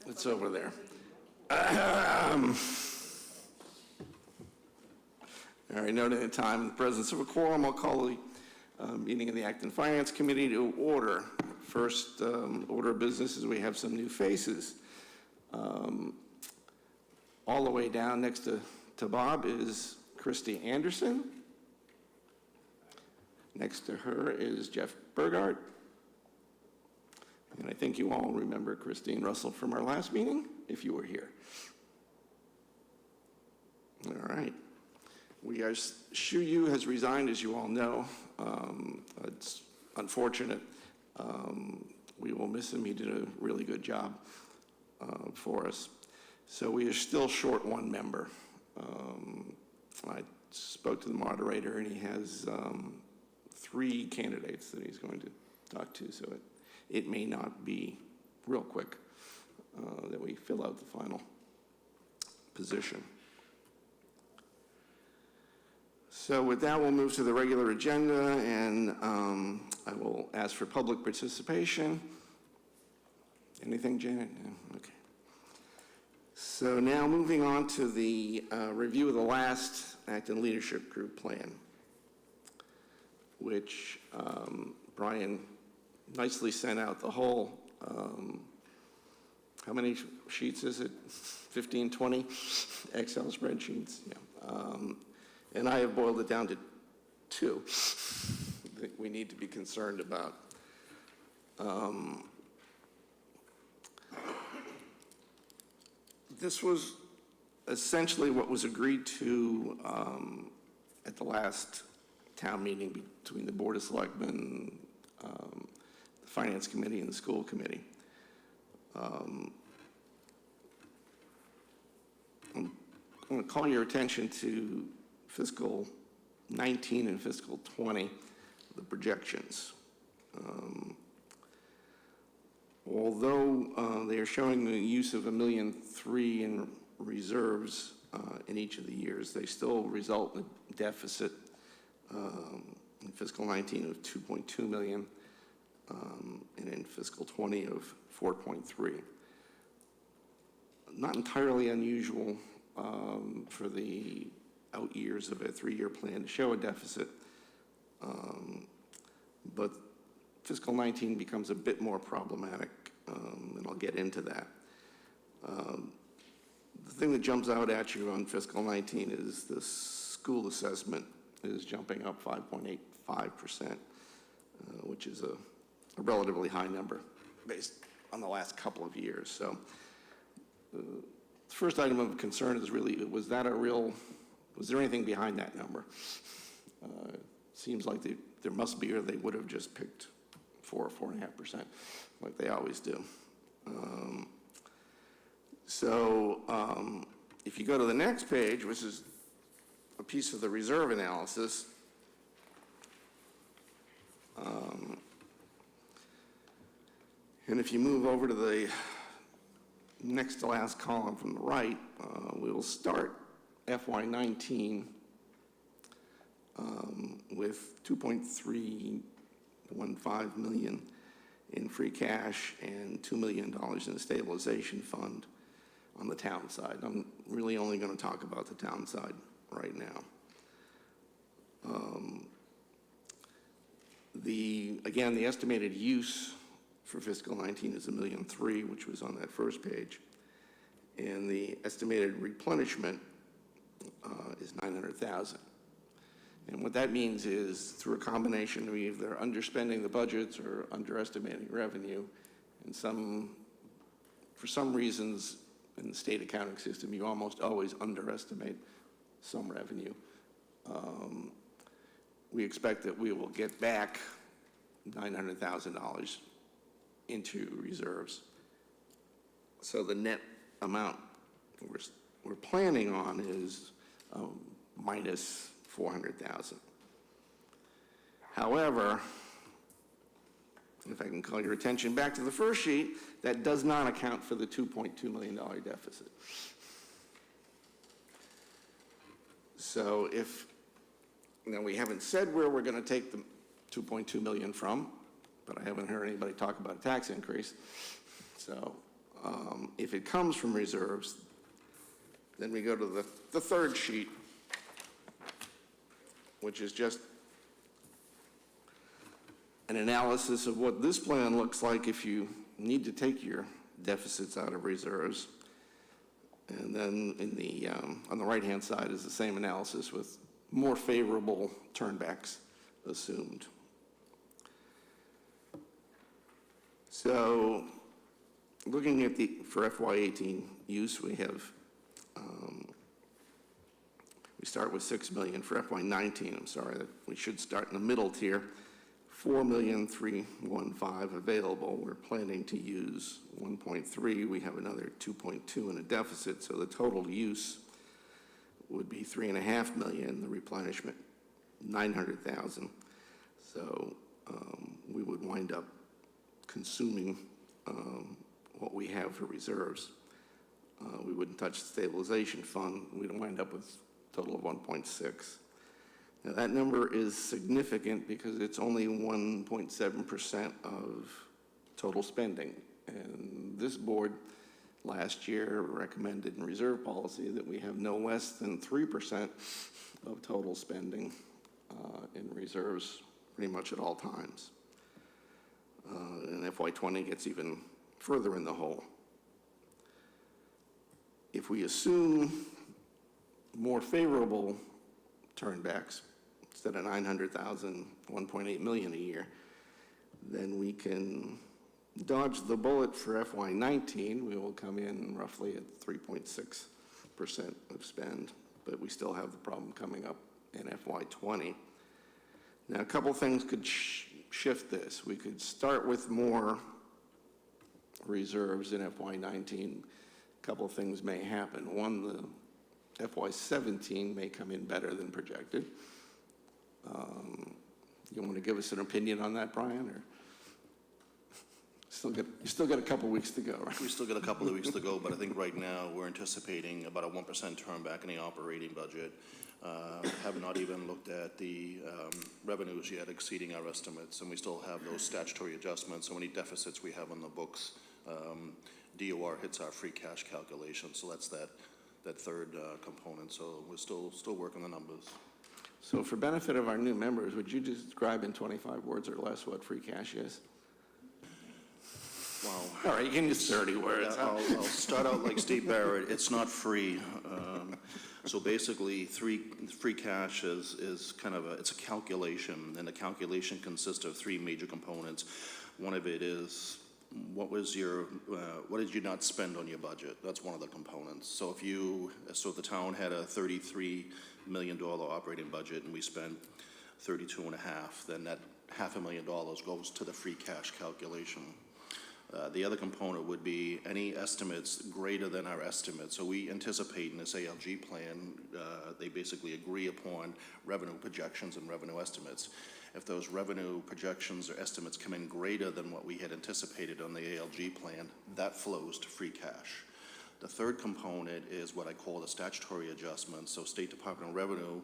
It's over there. All right, noting the time, in the presence of a quorum, I'll call the meeting of the Acton Finance Committee to order. First order of business is we have some new faces. All the way down next to Bob is Christy Anderson. Next to her is Jeff Burgart. And I think you all remember Christine Russell from our last meeting, if you were here. All right. Shu Yu has resigned, as you all know. It's unfortunate. We will miss him. He did a really good job for us. So we are still short one member. I spoke to the moderator, and he has 3 candidates that he's going to talk to, so it may not be real quick that we fill out the final position. So with that, we'll move to the regular agenda, and I will ask for public participation. Anything, Janet? No? Okay. So now moving on to the review of the last Acton Leadership Group plan, which Brian nicely sent out the whole, how many sheets is it? 15, 20 Excel spreadsheets? Yeah. And I have boiled it down to 2 that we need to be concerned about. This was essentially what was agreed to at the last town meeting between the Board of Selectmen, the Finance Committee, and the School Committee. I'm going to call your attention to fiscal 19 and fiscal 20, the projections. Although they are showing the use of $1.3 million in reserves in each of the years, they still result in a deficit in fiscal 19 of $2.2 million and in fiscal 20 of 4.3. Not entirely unusual for the out years of a 3-year plan to show a deficit, but fiscal 19 becomes a bit more problematic, and I'll get into that. The thing that jumps out at you on fiscal 19 is the school assessment is jumping up 5.85%, which is a relatively high number based on the last couple of years. So the first item of concern is really, was there anything behind that number? Seems like there must be, or they would have just picked 4 or 4.5%, like they always do. If you go to the next page, which is a piece of the reserve analysis, and if you move over to the next to last column from the right, we will start FY19 with $2.315 million in free cash and $2 million in the stabilization fund on the town side. I'm really only going to talk about the town side right now. Again, the estimated use for fiscal 19 is $1.3 million, which was on that first page, and the estimated replenishment is $900,000. And what that means is, through a combination of either underspending the budgets or underestimating revenue, and for some reasons in the state accounting system, you almost always underestimate some revenue. We expect that we will get back $900,000 into reserves. So the net amount we're planning on is minus $400,000. However, if I can call your attention back to the first sheet, that does not account for the $2.2 million deficit. So now we haven't said where we're going to take the $2.2 million from, but I haven't heard anybody talk about a tax increase. So If it comes from reserves, then we go to the third sheet, which is just an analysis of what this plan looks like if you need to take your deficits out of reserves. And then on the right-hand side is the same analysis with more favorable turnbacks assumed. So looking at for FY18 use, we start with $6 million. For FY19, I'm sorry, that we should start in the middle tier, $4,315,000 available. We're planning to use 1.3. We have another 2.2 in a deficit, so the total use would be $3.5 million. The replenishment, $900,000. So we would wind up consuming what we have for reserves. We wouldn't touch the stabilization fund. We'd wind up with a total of 1.6. Now that number is significant because it's only 1.7% of total spending. And this board last year recommended in reserve policy that we have no less than 3% of total spending in reserves pretty much at all times. And FY20 gets even further in the hole. If we assume more favorable turnbacks, instead of $900,000, $1.8 million a year, then we can dodge the bullet for FY19. We will come in roughly at 3.6% of spend, but we still have the problem coming up in FY20. Now, a couple things could shift this. We could start with more reserves in FY19. A couple of things may happen. One, the FY17 may come in better than projected. You want to give us an opinion on that, Brian, or you still got a couple weeks to go, right? We still got a couple of weeks to go, but I think right now we're anticipating about a 1% turn back in the operating budget. Have not even looked at the revenues yet exceeding our estimates, and we still have those statutory adjustments. So any deficits we have on the books, DOR hits our free cash calculation. So that's that third component. So we're still working the numbers. So for benefit of our new members, would you describe in 25 words or less what free cash is? Wow. All right, you can use 30 words. I'll start out like Steve Barrett. It's not free. So basically, free cash is kind of it's a calculation, and the calculation consists of three major components. One of it is what did you not spend on your budget? That's one of the components. So if the town had a $33 million operating budget and we spent 32.5, then that $500,000 goes to the free cash calculation. The other component would be any estimates greater than our estimates. So we anticipate in this ALG plan, they basically agree upon revenue projections and revenue estimates. If those revenue projections or estimates come in greater than what we had anticipated on the ALG plan, that flows to free cash. The third component is what I call the statutory adjustments. So State Department of Revenue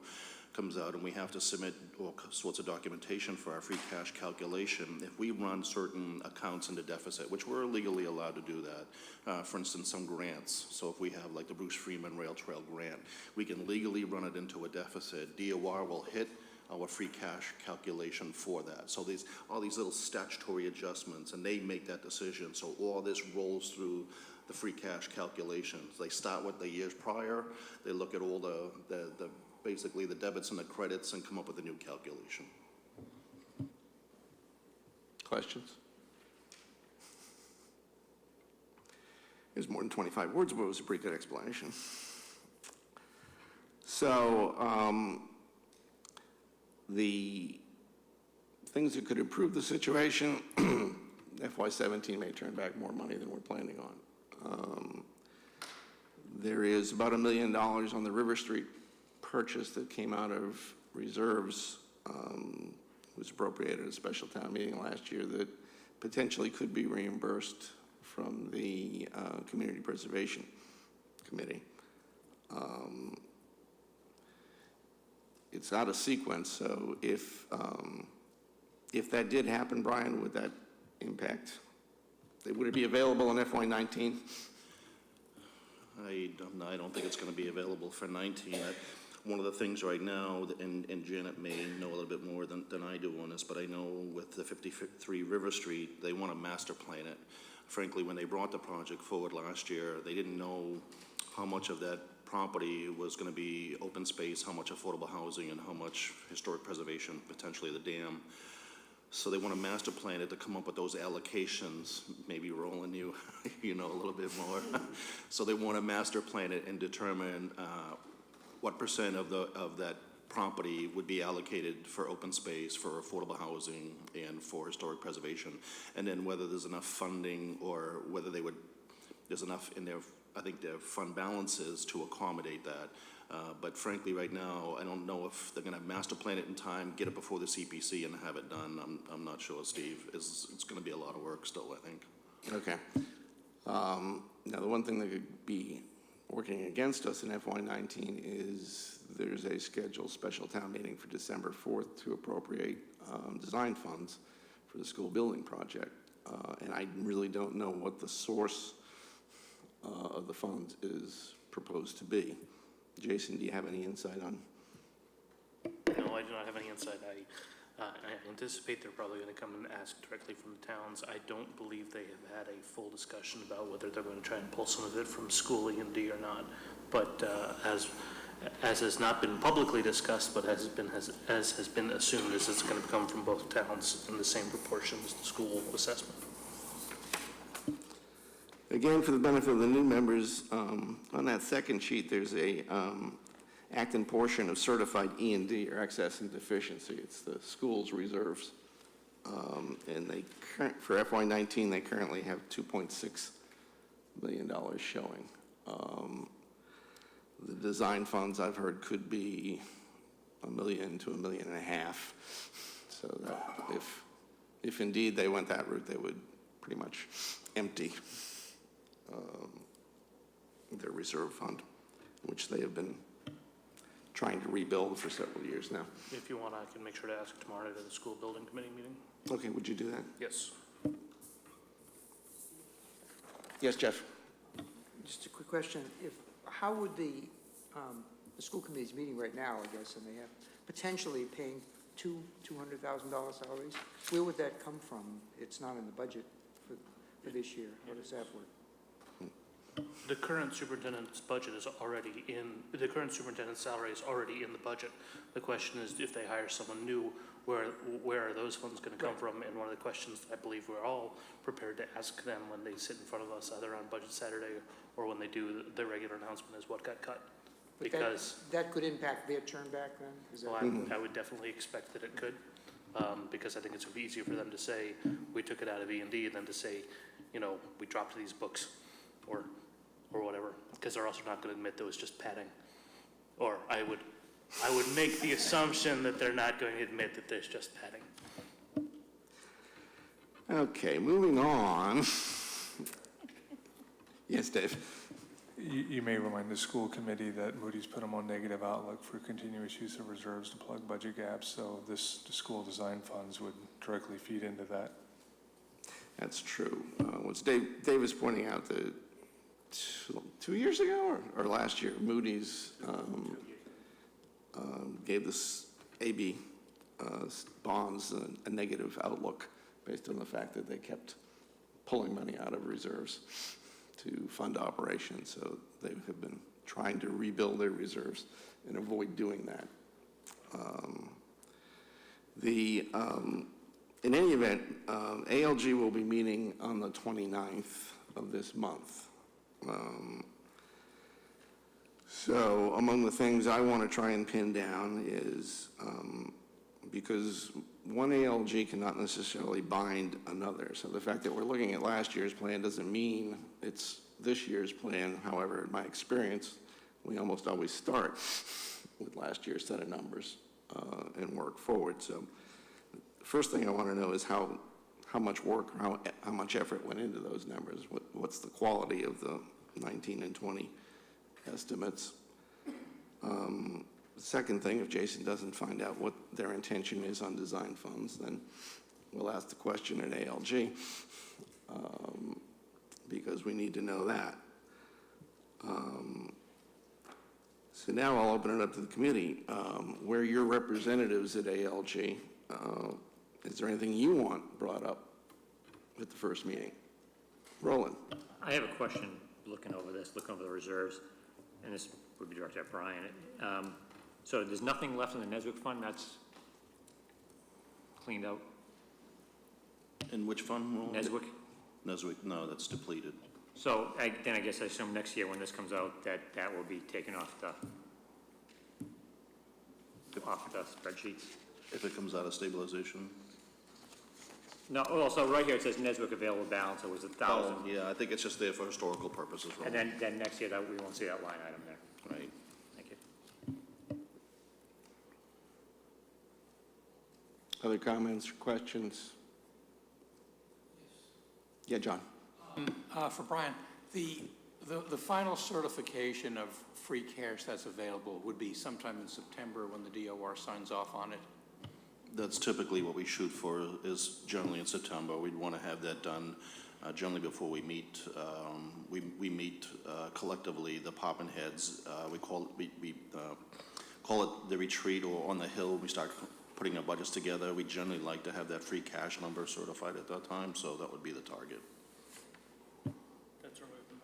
comes out and we have to submit all sorts of documentation for our free cash calculation. If we run certain accounts into deficit, which we're legally allowed to do that, for instance, some grants. So if we have like the Bruce Freeman Rail Trail grant, we can legally run it into a deficit. DOR will hit our free cash calculation for that. So all these little statutory adjustments, and they make that decision. So all this rolls through the free cash calculations. They start with the years prior. They look at all basically the debits and the credits and come up with a new calculation. Questions? It was more than 25 words, but it was a pretty good explanation. So the things that could improve the situation, FY17 may turn back more money than we're planning on. There is about $1 million on the River Street purchase that came out of reserves, was appropriated at a special town meeting last year that potentially could be reimbursed from the Community Preservation Committee. It's out of sequence, so if that did happen, Brian, would that impact Would it be available in FY19? I don't think it's going to be available for 19. One of the things right now, and Janet may know a little bit more than I do on this, but I know with the 53 River Street, they want to master plan it. Frankly, when they brought the project forward last year, they didn't know how much of that property was going to be open space, how much affordable housing, and how much historic preservation, potentially the dam. So they want to master plan it to come up with those allocations. Maybe Roland, you know a little bit more. So they want to master plan it and determine what percent of that property would be allocated for open space, for affordable housing, and for historic preservation, and then whether there's enough funding or whether there's enough in their, I think, their fund balances to accommodate that. But frankly, right now, I don't know if they're going to master plan it in time, get it before the CPC, and have it done. I'm not sure, Steve. It's going to be a lot of work still, I think. Okay. Now, the one thing that could be working against us in FY19 is there's a scheduled special town meeting for December 4th to appropriate design funds for the school building project. And I really don't know what the source of the funds is proposed to be. Jason, do you have any insight on? No, I do not have any insight. I anticipate they're probably going to come and ask directly from the towns. I don't believe they have had a full discussion about whether they're going to try and pull some of it from school E&D or not. But as has not been publicly discussed, but as has been assumed, is it's going to come from both towns in the same proportion as the school assessment. Again, for the benefit of the new members, on that second sheet, there's a Acton portion of certified E&D, or excess and deficiency. It's the school's reserves. And for FY19, they currently have $2.6 million showing. The design funds, I've heard, could be $1 million to $1.5 million. So that if indeed they went that route, they would pretty much empty their reserve fund, which they have been trying to rebuild for several years now. If you want, I can make sure to ask tomorrow at the school building committee meeting. Okay, would you do that? Yes. Yes, Jeff? Just a quick question. How would the school committee's meeting right now, I guess, and they have potentially paying $200,000 salaries, where would that come from? It's not in the budget for this year. How does that work? The current superintendent's budget is already in, the current superintendent's salary is already in the budget. The question is, if they hire someone new, where are those funds going to come from? And one of the questions I believe we're all prepared to ask them when they sit in front of us, either on Budget Saturday or when they do the regular announcement, is what got cut. But Because that could impact their turn back then? Is that I would definitely expect that it could, because I think it's easier for them to say, we took it out of E&D than to say, we dropped these books or whatever, because they're also not going to admit that it was just padding. Or I would make the assumption that they're not going to admit that there's just padding. Okay, moving on. Yes, Dave? You may remind the school committee that Moody's put them on negative outlook for continuous use of reserves to plug budget gaps, so the school design funds would directly feed into that. That's true. What's Dave was pointing out that 2 years ago or last year, Moody's gave this AB bonds a negative outlook based on the fact that they kept pulling money out of reserves to fund operations. So they have been trying to rebuild their reserves and avoid doing that. In any event, ALG will be meeting on the 29th of this month. So among the things I want to try and pin down is, because one ALG cannot necessarily bind another. So the fact that we're looking at last year's plan doesn't mean it's this year's plan. However, in my experience, we almost always start with last year's set of numbers and work forward. So the first thing I want to know is how much work, how much effort went into those numbers. What's the quality of the 19 and 20 estimates? The second thing, if Jason doesn't find out what their intention is on design funds, then we'll ask the question at ALG. because we need to know that. So now I'll open it up to the committee. Where your representatives at ALG, is there anything you want brought up at the first meeting? Roland? I have a question, looking over the reserves, and this would be directed at Brian. So there's nothing left in the Neswick fund that's cleaned out? In which fund? Roland? Neswick? Neswick, no, that's depleted. So then I guess I assume next year when this comes out, that will be taken off the spreadsheets? If it comes out of stabilization? No, well, so right here it says Neswick available balance, it was 1,000. Oh, yeah, I think it's just there for historical purposes, And Roland. then next year that we won't see that line item there. Right. Thank you. Other comments or questions? Yeah, John? For Brian, the final certification of free cash that's available would be sometime in September when the DOR signs off on it. That's typically what we shoot for, is generally in September. We'd want to have that done generally before we meet. We meet collectively, the department heads. We call it the retreat, or on the hill. We start putting our budgets together. We generally like to have that free cash number certified at that time, so that would be the target. That's our way from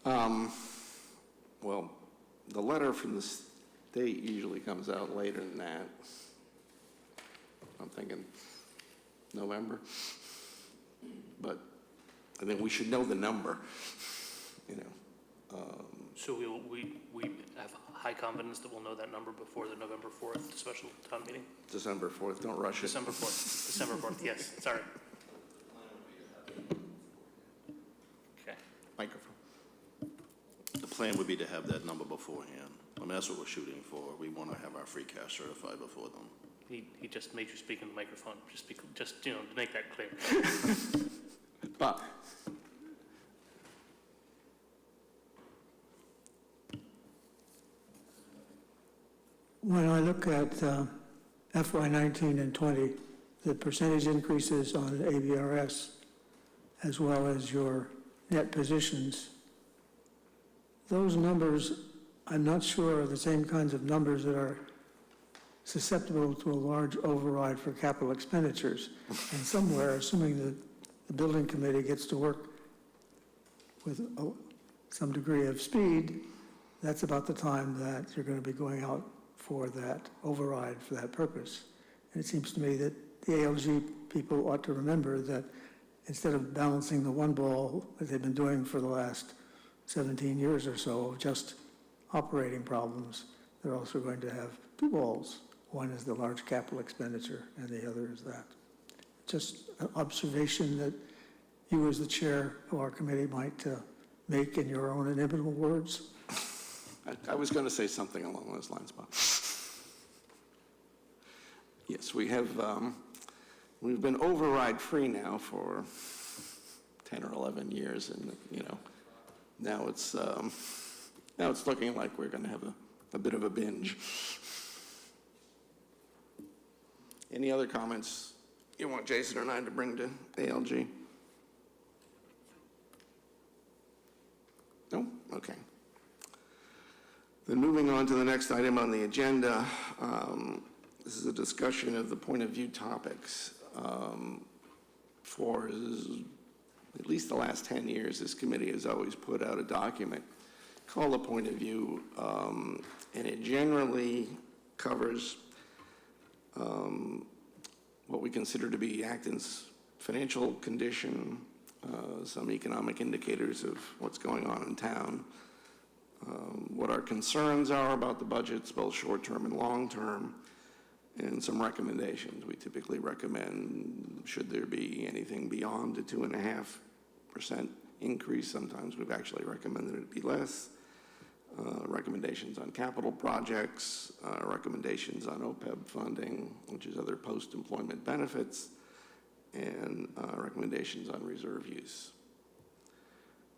normal, right? Well, the letter from the state usually comes out later than that. I'm thinking November. But I think we should know the number, you know. So we have high confidence that we'll know that number before the November 4th special town meeting? December 4th, don't rush it. December 4th, December 4th, yes, sorry. Okay. Microphone. The plan would be to have that number beforehand. I mean, that's what we're shooting for. We want to have our free cash certified before them. He just made you speak in the microphone, just to make that clear. But when I look at FY19 and 20, the percentage increases on ABRS as well as your net positions, those numbers, I'm not sure are the same kinds of numbers that are susceptible to a large override for capital expenditures. And somewhere, assuming that the building committee gets to work with some degree of speed, that's about the time that you're going to be going out for that override for that purpose. And it seems to me that the ALG people ought to remember that instead of balancing the one ball that they've been doing for the last 17 years or so of just operating problems, they're also going to have two balls. One is the large capital expenditure, and the other is that. Just an observation that you, as the chair of our committee, might make in your own inimitable words. I was going to say something along those lines, Bob. Yes, we have, we've been override free now for 10 or 11 years, and, you know, now it's looking like we're going to have a bit of a binge. Any other comments you want Jason and I to bring to ALG? No? Okay. Then moving on to the next item on the agenda, this is a discussion of the point of view topics. For at least the last 10 years, this committee has always put out a document called a point of view, and it generally covers what we consider to be Acton's financial condition, some economic indicators of what's going on in town, what our concerns are about the budgets, both short-term and long-term, and some recommendations. We typically recommend, should there be anything beyond a 2.5% increase, sometimes we've actually recommended it be less, recommendations on capital projects, recommendations on OPEB funding, which is other post-employment benefits, and recommendations on reserve use.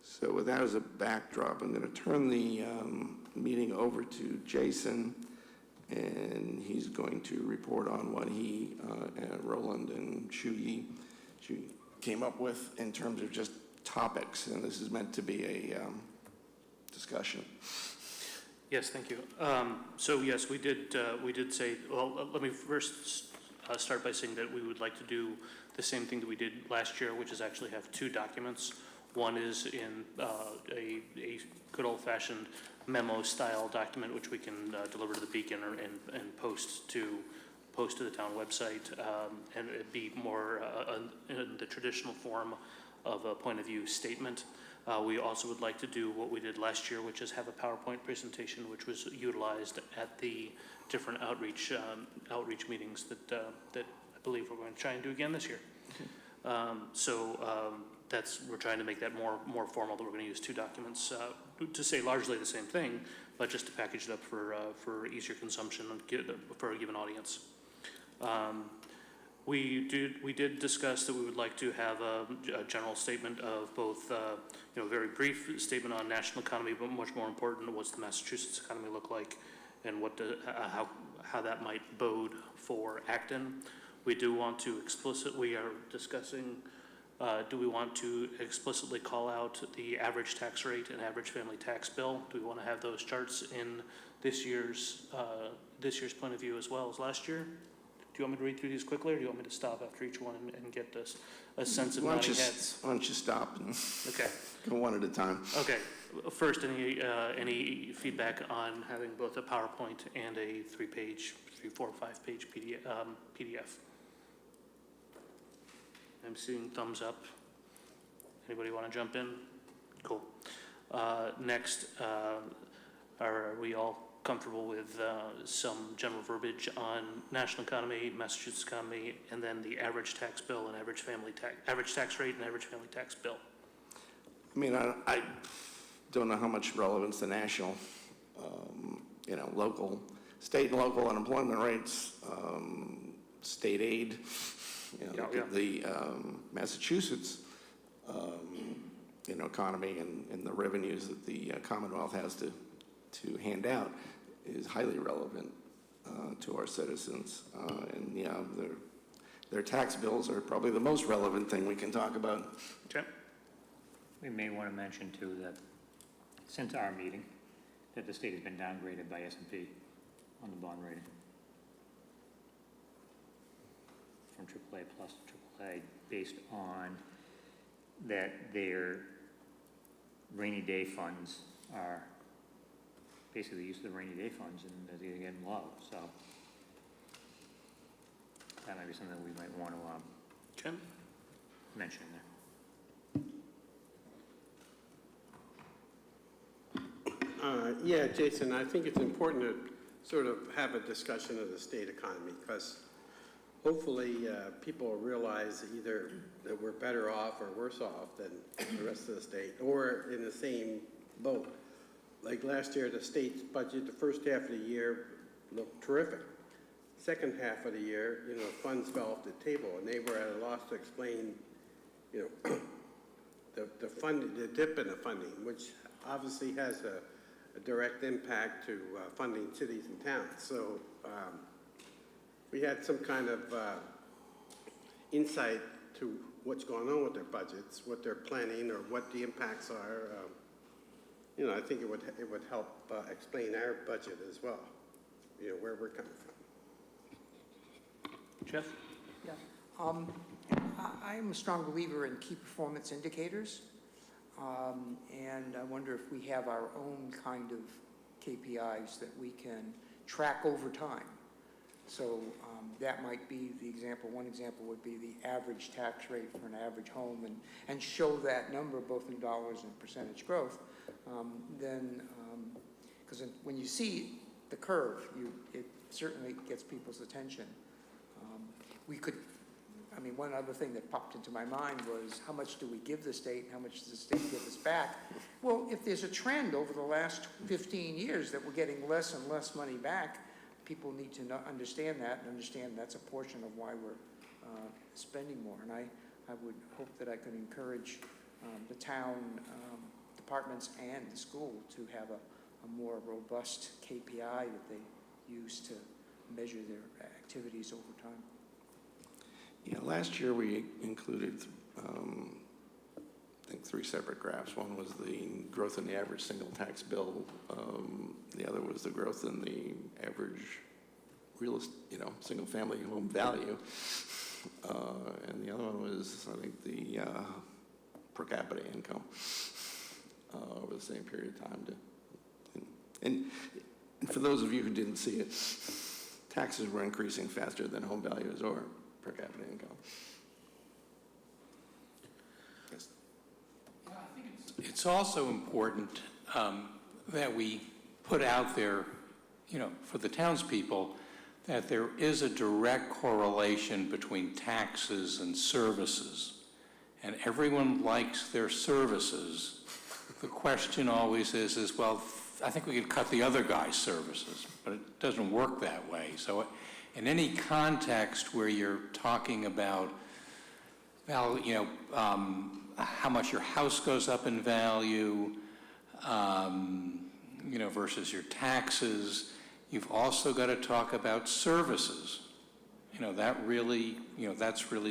So with that as a backdrop, I'm going to turn the meeting over to Jason, and he's going to report on what he, Roland and Shuyi, came up with in terms of just topics, and this is meant to be a discussion. Yes, thank you. So yes, we did say, well, let me first start by saying that we would like to do the same thing that we did last year, which is actually have two documents. One is in a good old-fashioned memo-style document, which we can deliver to the Beacon and post to the town website, and it'd be more in the traditional form of a point of view statement. We also would like to do what we did last year, which is have a PowerPoint presentation, which was utilized at the different outreach meetings that I believe we're going to try and do again this year. We're trying to make that more formal, that we're going to use two documents to say largely the same thing, but just to package it up for easier consumption for a given audience. We did discuss that we would like to have a general statement of both, very brief statement on national economy, but much more important, what's the Massachusetts economy look like, and how that might bode for Acton. We do want to we are discussing, do we want to explicitly call out the average tax rate and average family tax bill? Do we want to have those charts in this year's point of view as well as last year? Do you want me to read through these quickly, or do you want me to stop after each one and get a sense of nodding heads? Why don't you stop and Okay. go one at a time? Okay. First, any feedback on having both a PowerPoint and a 3, 4, 5 page PDF? I'm seeing thumbs up. Anybody want to jump in? Cool. Next, are we all comfortable with some general verbiage on national economy, Massachusetts economy, and then the average tax bill and average tax rate and average family tax bill? I mean, I don't know how much relevance the national, state and local unemployment rates, state aid, the Massachusetts, economy and the revenues that the Commonwealth has to hand out is highly relevant to our citizens. Their tax bills are probably the most relevant thing we can talk about. Okay. We may want to mention too that since our meeting, that the state has been downgraded by S&P on the bond rating. From AAA plus to AAA, based on that their rainy day funds are basically the use of the rainy day funds, and they're getting low, so that might be something we might want to mention there. Yeah, Jason, I think it's important to sort of have a discussion of the state economy, because hopefully people realize either that we're better off or worse off than the rest of the state, or in the same boat. Like last year, the state's budget, the first half of the year looked terrific. Second half of the year, funds fell off the table, and they were at a loss to explain, the dip in the funding, which obviously has a direct impact to funding cities and towns. So we had some kind of insight to what's going on with their budgets, what they're planning, or what the impacts are. I think it would help explain our budget as well, where we're coming from. Jeff? Yeah. I'm a strong believer in key performance indicators, and I wonder if we have our own kind of KPIs that we can track over time. So that might be the example. One example would be the average tax rate for an average home, and show that number both in dollars and percentage growth. Because when you see the curve, it certainly gets people's attention. One other thing that popped into my mind was, how much do we give the state and how much does the state give us back? Well, if there's a trend over the last 15 years that we're getting less and less money back, people need to understand that, and understand that's a portion of why we're spending more. And I would hope that I could encourage the town departments and the school to have a more robust KPI that they use to measure their activities over time. Yeah, last year we included I think 3 separate graphs. One was the growth in the average single tax bill. The other was the growth in the average single family home value. And the other one was, I think, the per capita income over the same period of time. And for those of you who didn't see it, taxes were increasing faster than home values or per capita income. Yes. I think it's also important that we put out there, for the townspeople, that there is a direct correlation between taxes and services. And everyone likes their services. The question always is, well, I think we could cut the other guy's services, but it doesn't work that way. So in any context where you're talking about, how much your house goes up in value, versus your taxes, you've also got to talk about services. That's really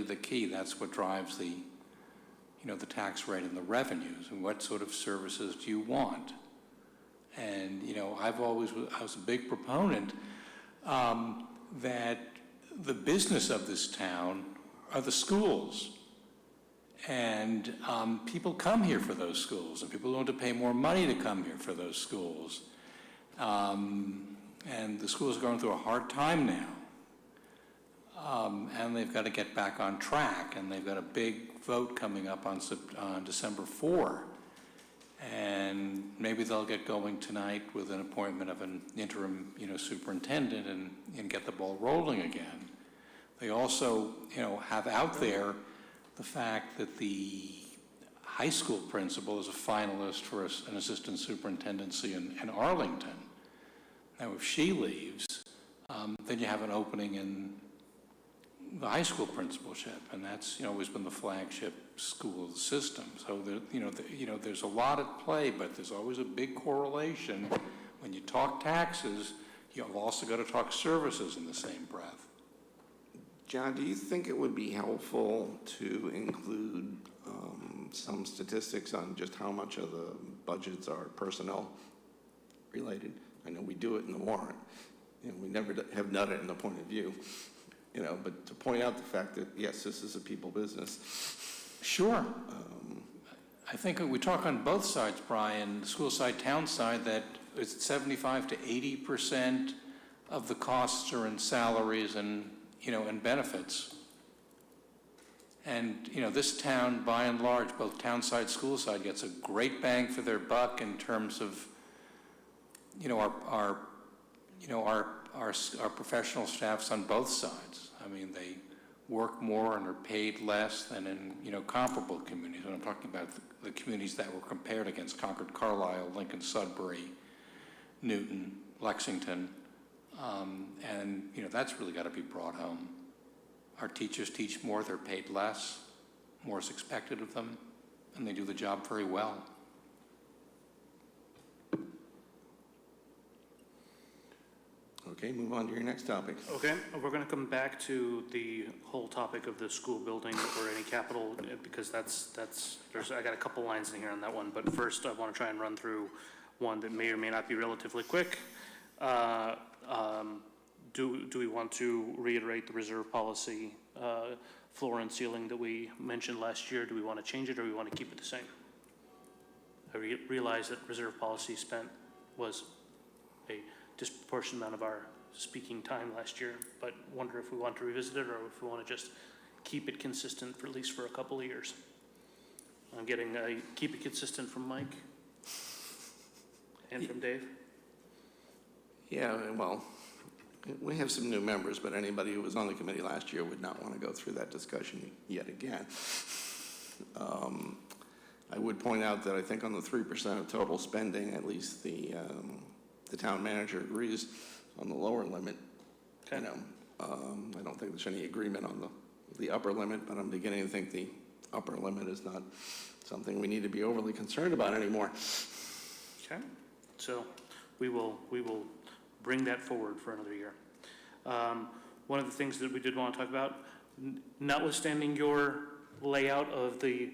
the key. That's what drives the tax rate and the revenues. And what sort of services do you want? And, I was a big proponent that the business of this town are the schools. And people come here for those schools, and people want to pay more money to come here for those schools. And the schools are going through a hard time now. And they've got to get back on track, and they've got a big vote coming up on December 4. And maybe they'll get going tonight with an appointment of an interim, superintendent and get the ball rolling again. They also, have out there the fact that the high school principal is a finalist for an assistant superintendency in Arlington. Now, if she leaves, then you have an opening in the high school principalship, and that's always been the flagship school of the system. So there's a lot at play, but there's always a big correlation. When you talk taxes, you've also got to talk services in the same breath. John, do you think it would be helpful to include some statistics on just how much of the budgets are personnel related? I know we do it in the warrant. We never have done it in the point of view. But to point out the fact that, yes, this is a people business. Sure. I think we talk on both sides, Brian, school side, town side, that it's 75 to 80% of the costs are in salaries and benefits. And, this town, by and large, both town side, school side, gets a great bang for their buck in terms of, our professional staffs on both sides. I mean, they work more and are paid less than in, comparable communities. And I'm talking about the communities that were compared against Concord, Carlisle, Lincoln, Sudbury, Newton, Lexington. And, that's really got to be brought home. Our teachers teach more, they're paid less, more is expected of them, and they do the job very well. Okay, move on to your next topic. Okay, we're going to come back to the whole topic of the school building or any capital, because I got a couple lines in here on that one, but first I want to try and run through one that may or may not be relatively quick. Do we want to reiterate the reserve policy floor and ceiling that we mentioned last year? Do we want to change it, or do we want to keep it the same? I realize that reserve policy spent was a disproportionate amount of our speaking time last year, but wonder if we want to revisit it or if we want to just keep it consistent for at least for a couple of years. I'm getting a keep it consistent from Mike and from Dave. Yeah, well, we have some new members, but anybody who was on the committee last year would not want to go through that discussion yet again. I would point out that I think on the 3% of total spending, at least the town manager agrees on the lower limit. Okay. I don't think there's any agreement on the upper limit, but I'm beginning to think the upper limit is not something we need to be overly concerned about anymore. Okay, so we will bring that forward for another year. One of the things that we did want to talk about, notwithstanding your layout of the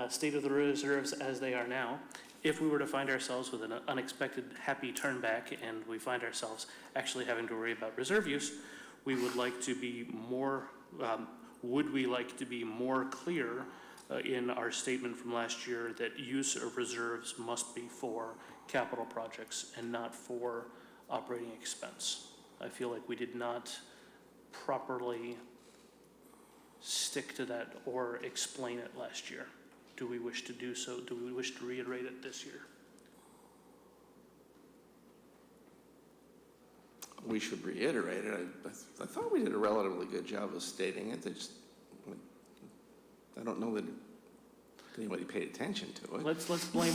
state of the reserves as they are now. If we were to find ourselves with an unexpected happy turn back and we find ourselves actually having to worry about reserve use, we would like to be more, would we like to be more clear in our statement from last year that use of reserves must be for capital projects and not for operating expense? I feel like we did not properly stick to that or explain it last year. Do we wish to do so? Do we wish to reiterate it this year? We should reiterate it. I thought we did a relatively good job of stating it. I don't know that anybody paid attention to it. Let's blame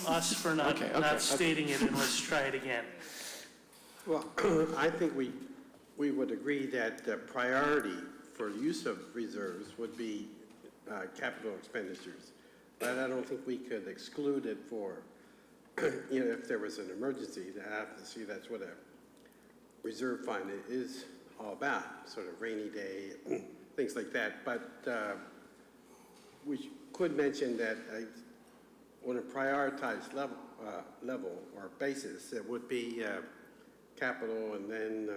us for not stating it, and let's try it again. Well, I think we would agree that the priority for use of reserves would be capital expenditures. But I don't think we could exclude it for, if there was an emergency, I have to see that's what a reserve fund is all about, sort of rainy day, things like that. But we could mention that on a prioritized level or basis, it would be capital, and then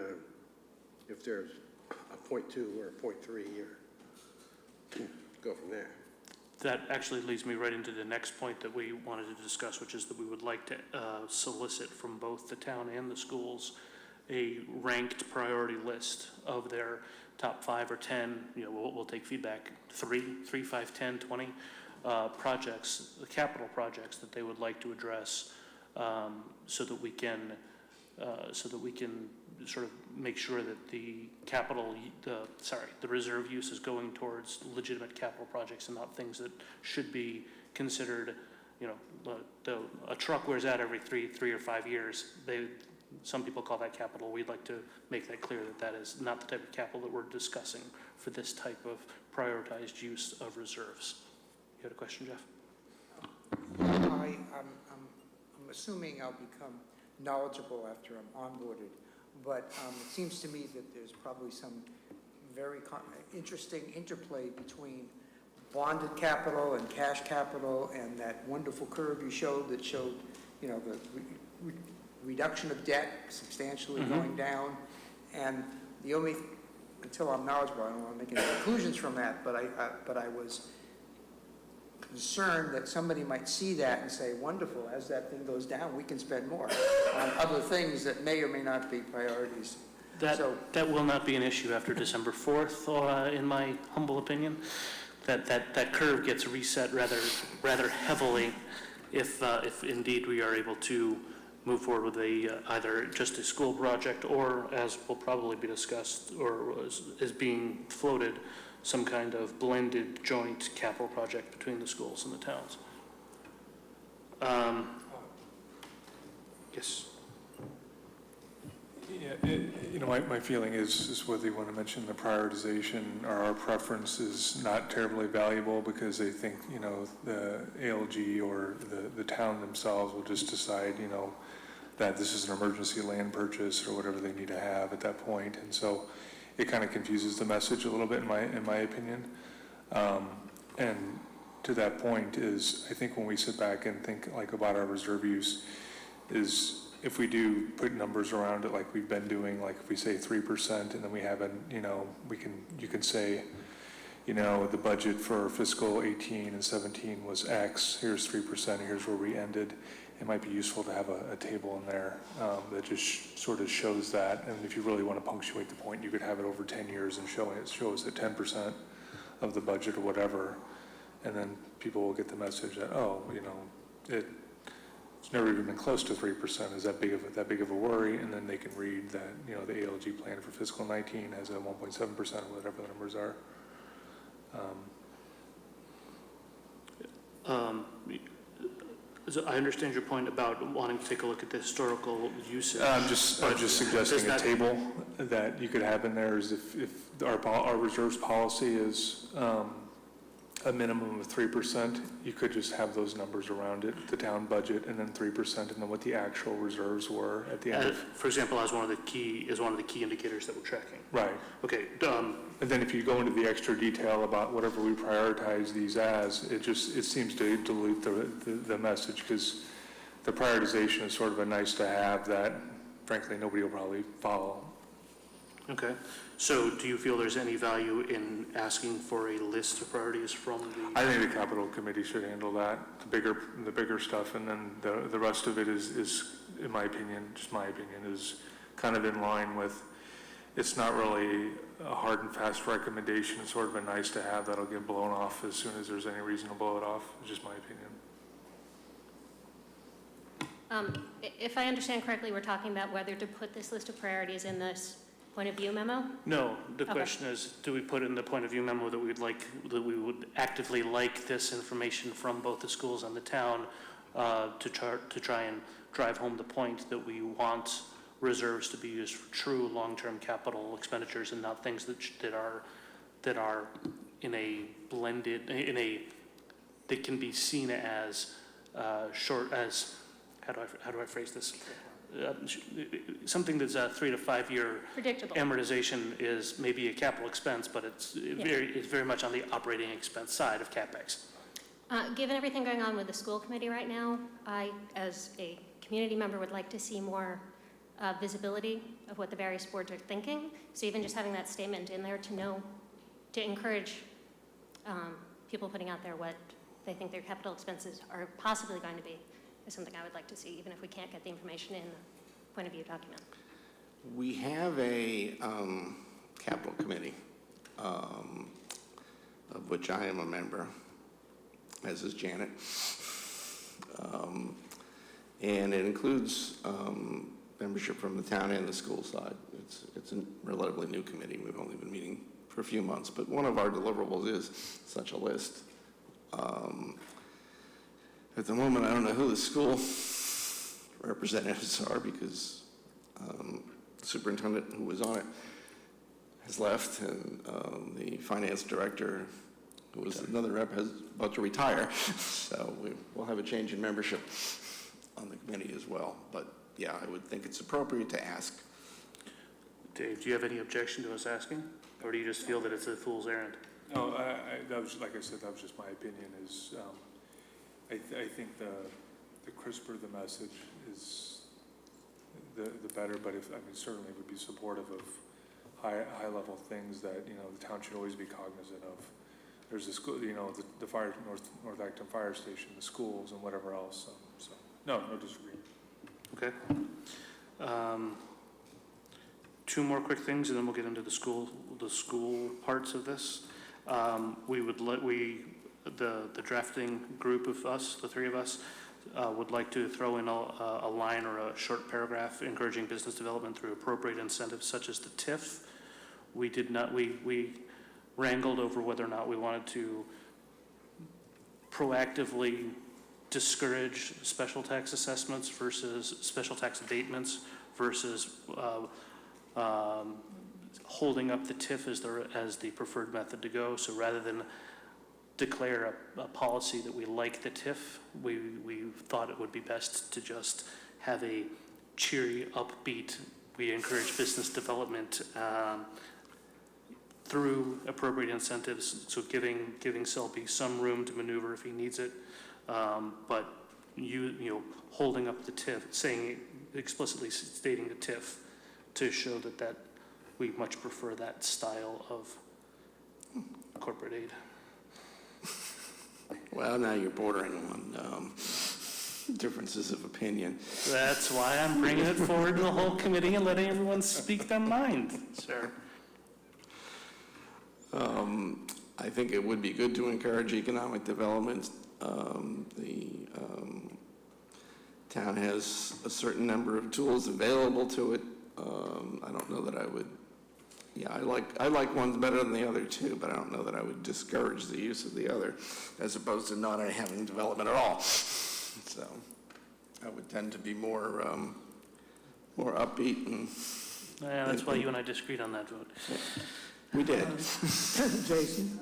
if there's a 0.2 or a 0.3, or go from there. That actually leads me right into the next point that we wanted to discuss, which is that we would like to solicit from both the town and the schools a ranked priority list of their top 5 or 10, we'll take feedback, 3, 5, 10, 20 projects, capital projects that they would like to address, so that we can sort of make sure that the reserve use is going towards legitimate capital projects and not things that should be considered, a truck wears out every 3 or 5 years. Some people call that capital. We'd like to make that clear that that is not the type of capital that we're discussing for this type of prioritized use of reserves. You had a question, Jeff? I'm assuming I'll become knowledgeable after I'm onboarded, but it seems to me that there's probably some very interesting interplay between bonded capital and cash capital, and that wonderful curve you showed that showed, the reduction of debt substantially going down. And the only, until I'm knowledgeable, I don't want to make any conclusions from that, but I was concerned that somebody might see that and say, wonderful, as that thing goes down, we can spend more on other things that may or may not be priorities. That will not be an issue after December 4th, in my humble opinion. That curve gets reset rather heavily if indeed we are able to move forward with either just a school project, or, as will probably be discussed or is being floated, some kind of blended joint capital project between the schools and the towns. Yes. Yeah, my feeling is whether you want to mention the prioritization or our preference is not terribly valuable, because they think, the ALG or the town themselves will just decide, that this is an emergency land purchase or whatever they need to have at that point. And so it kind of confuses the message a little bit in my opinion. And to that point is, I think when we sit back and think about our reserve use, is if we do put numbers around it like we've been doing, like if we say 3%, and then we have you can say, the budget for fiscal 18 and 17 was X, here's 3%, here's where we ended. It might be useful to have a table in there that just sort of shows that. And if you really want to punctuate the point, you could have it over 10 years and shows that 10% of the budget or whatever. And then people will get the message that, it's never even been close to 3%. Is that big of a worry? And then they can read that, the ALG plan for fiscal 19 has a 1.7% or whatever the numbers are. So I understand your point about wanting to take a look at the historical usage. I'm just suggesting a table that you could have in there, is if our reserves policy is a minimum of 3%, you could just have those numbers around it, the town budget, and then 3%, and then what the actual reserves were at the end of. For example, as one of the key indicators that we're tracking. Right. Okay, And then if you go into the extra detail about whatever we prioritize these as, it seems to dilute the message, because the prioritization is sort of a nice to have that frankly nobody will probably follow. okay. So do you feel there's any value in asking for a list of priorities from the? I think the capital committee should handle that, the bigger stuff, and then the rest of it is, in my opinion, is kind of in line with, it's not really a hard and fast recommendation, it's sort of a nice to have that'll get blown off as soon as there's any reason to blow it off, it's just my opinion. If I understand correctly, we're talking about whether to put this list of priorities in this point of view memo? No, the Okay. question is, do we put in the point of view memo that we would actively like this information from both the schools and the town to try and drive home the point that we want reserves to be used for true long-term capital expenditures and not things that are in a blended, that can be seen as how do I phrase this? Something that's a 3 to 5 year Predictable. amortization is maybe a capital expense, but it's very much on the operating expense side of CapEx. Given everything going on with the school committee right now, I, as a community member, would like to see more visibility of what the various boards are thinking. So even just having that statement in there to encourage people putting out there what they think their capital expenses are possibly going to be is something I would like to see, even if we can't get the information in the point of view document. We have a capital committee, of which I am a member, as is Janet. And it includes membership from the town and the school side. It's a relatively new committee. We've only been meeting for a few months, but one of our deliverables is such a list. At the moment, I don't know who the school representatives are because the superintendent who was on it has left, and the finance director, who was another rep, is about to retire. So we'll have a change in membership on the committee as well. But yeah, I would think it's appropriate to ask. Dave, do you have any objection to us asking? Or do you just feel that it's a fool's errand? No, that was, like I said, that was just my opinion, is I think the crisper the message is, the better, but certainly would be supportive of high-level things that, the town should always be cognizant of. There's the school, the fire, North Acton Fire Station, the schools, and whatever else, so no disagreement. Okay. Two more quick things, and then we'll get into the school parts of this. The drafting group of us, the three of us, would like to throw in a line or a short paragraph encouraging business development through appropriate incentives such as the TIF. We wrangled over whether or not we wanted to proactively discourage special tax assessments versus special tax abatements versus holding up the TIF as the preferred method to go. So rather than declare a policy that we like the TIF, we thought it would be best to just have a cheery, upbeat, we encourage business development through appropriate incentives, so giving Selby some room to maneuver if he needs it, but holding up the TIF, explicitly stating the TIF to show that we much prefer that style of corporate aid. Well, now you're bordering on differences of opinion. That's why I'm bringing it forward to the whole committee and letting everyone speak their mind, sir. I think it would be good to encourage economic development. The town has a certain number of tools available to it. I don't know that I would, I like ones better than the other two, but I don't know that I would discourage the use of the other as opposed to not having development at all. So I would tend to be more upbeat and. Yeah, that's why you and I disagreed on that vote. We did. Jason,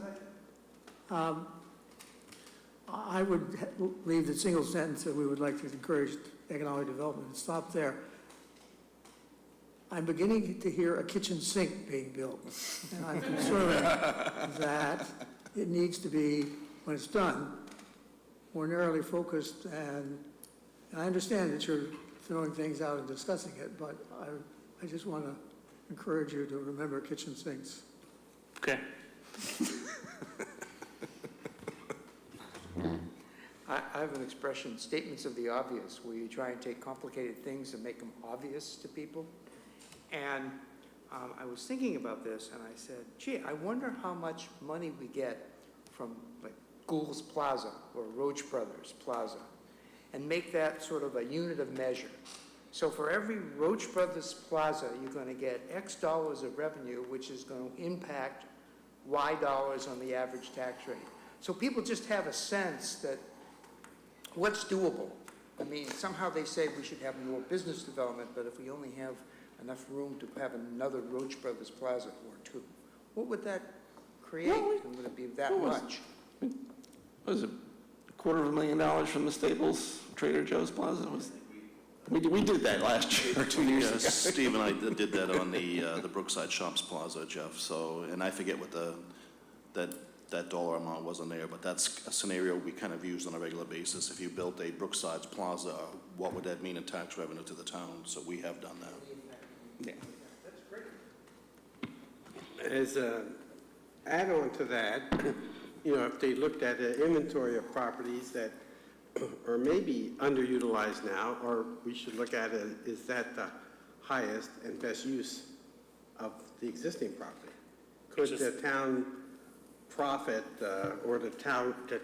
I would leave the single sentence that we would like to encourage economic development and stop there. I'm beginning to hear a kitchen sink being built, and I'm concerned that it needs to be, when it's done, more narrowly focused, and I understand that you're throwing things out and discussing it, but I just want to encourage you to remember kitchen sinks. Okay. I have an expression, statements of the obvious, where you try and take complicated things and make them obvious to people. And I was thinking about this, and I said, gee, I wonder how much money we get from like Gould's Plaza or Roach Brothers Plaza, and make that sort of a unit of measure. So for every Roach Brothers Plaza, you're going to get X dollars of revenue, which is going to impact Y dollars on the average tax rate. So people just have a sense that what's doable. I mean, somehow they say we should have more business development, but if we only have enough room to have another Roach Brothers Plaza or two, what would that create? And would it be that much? What was it, $250,000 from the Staples Trader Joe's Plaza? We did that last year, 2 years ago. Yes, Steve and I did that on the Brookside Shops Plaza, Jeff, so, and I forget what that dollar amount wasn't there, but that's a scenario we kind of use on a regular basis. If you built a Brookside's Plaza, what would that mean in tax revenue to the town? So we have done that. Yeah. As an add-on to that, you know, if they looked at an inventory of properties that are maybe underutilized now, or we should look at it, is that the highest and best use of the existing property? Could the town profit, or the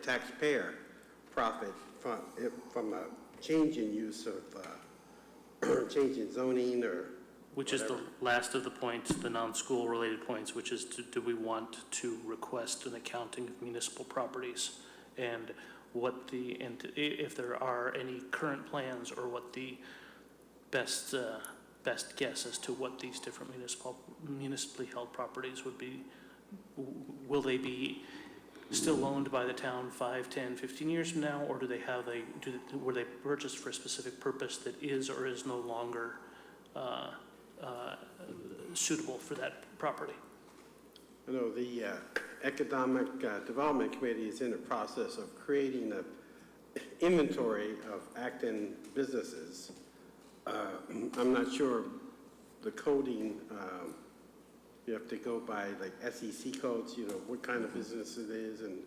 taxpayer profit from a change in use of, change in zoning or Which is the last of the points, the non-school related points, which is do we want to request an accounting of municipal properties? And what if there are any current plans, or what the best guess as to what these different municipally held properties would be. Will they be still owned by the town 5, 10, 15 years from now, or were they purchased for a specific purpose that is or is no longer suitable for that property? You know, the Economic Development Committee is in the process of creating an inventory of Acton businesses. I'm not sure the coding, you have to go by like SEC codes, you know, what kind of business it is and